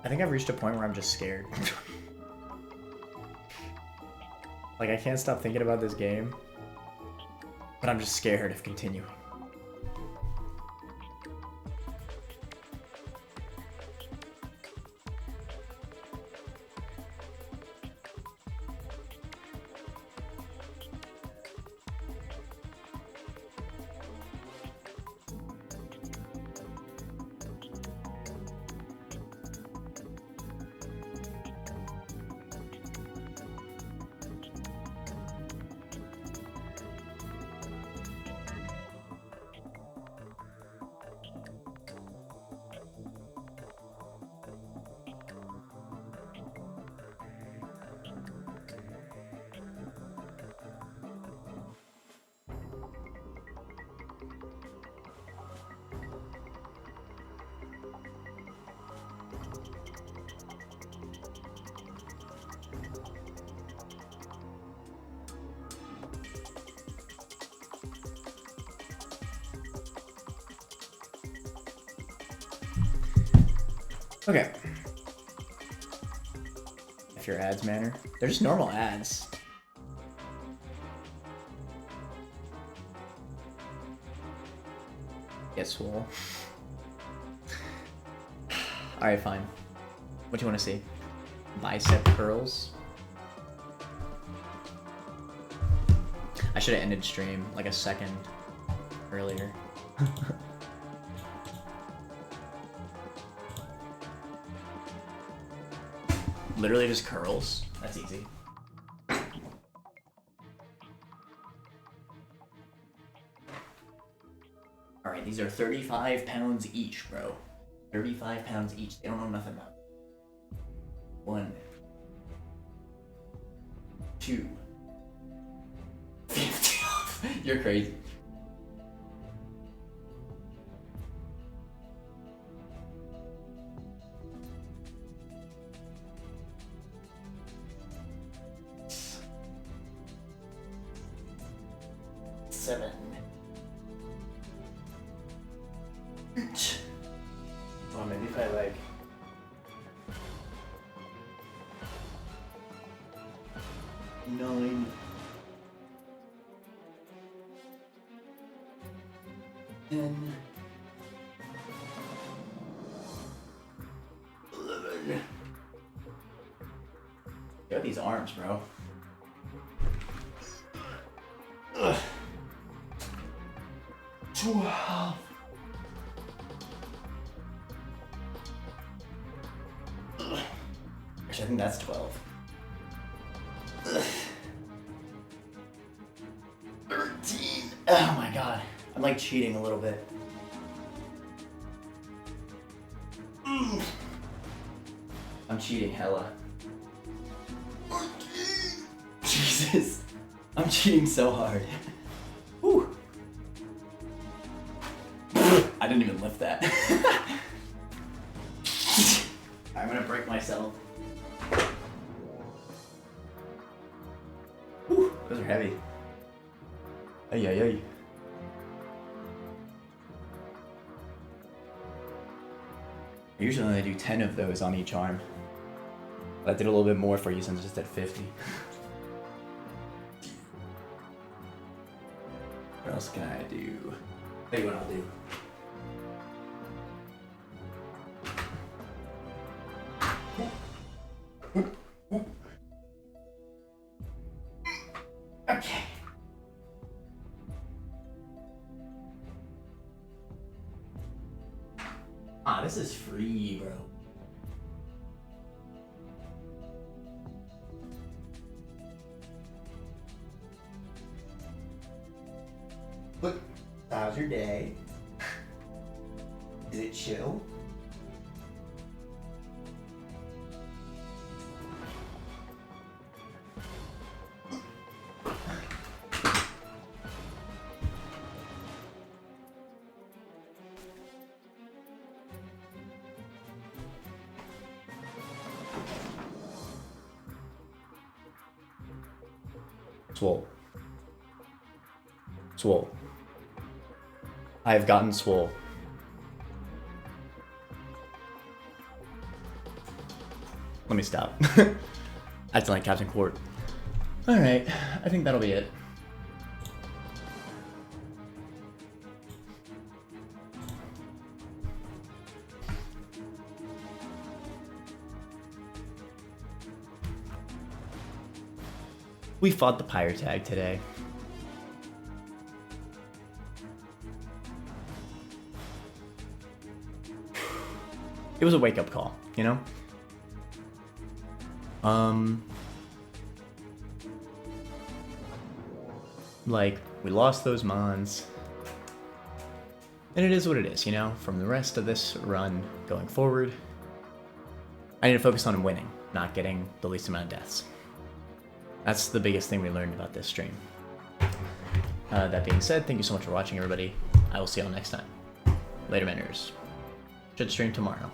I think I've reached a point where I'm just scared. Like, I can't stop thinking about this game, but I'm just scared of continuing. Okay. If your ads matter. They're just normal ads. Get swole. Alright, fine. What do you want to see? Bicep curls? I should have ended stream like a second earlier. Literally just curls. That's easy. Alright, these are 35 pounds each, bro. 35 pounds each. They don't know nothing about it. 1, 2, 50. You're crazy. Oh, maybe if I like... Nine... 10... 11... Yo, these arms, bro. Ugh. 12... think that's 12. Ugh. 13. Oh my god. I'm like cheating a little bit. I'm cheating hella. 14. Jesus. I'm cheating so hard. Whew. I didn't even lift that. I'm gonna break myself. Whew, those are heavy. Ay, ay, ay. I usually only do 10 of those on each arm. But I did a little bit more for you since I just did 50. What else can I do? Tell you what I'll do. Okay. Ah, this is free, bro. Look, how's your day? Is it chill? Swole. Swole. I have gotten swole. Let me stop. That's like Captain Court. Alright, I think that'll be it. We fought the Pyre Tag today. It was a wake-up call, you know? Like, we lost those mons. And it is what it is, you know? From the rest of this run going forward, I need to focus on winning, not getting the least amount of deaths. That's the biggest thing we learned about this stream. That being said, thank you so much for watching, everybody. I will see y'all next time. Later, Manners. Should stream tomorrow.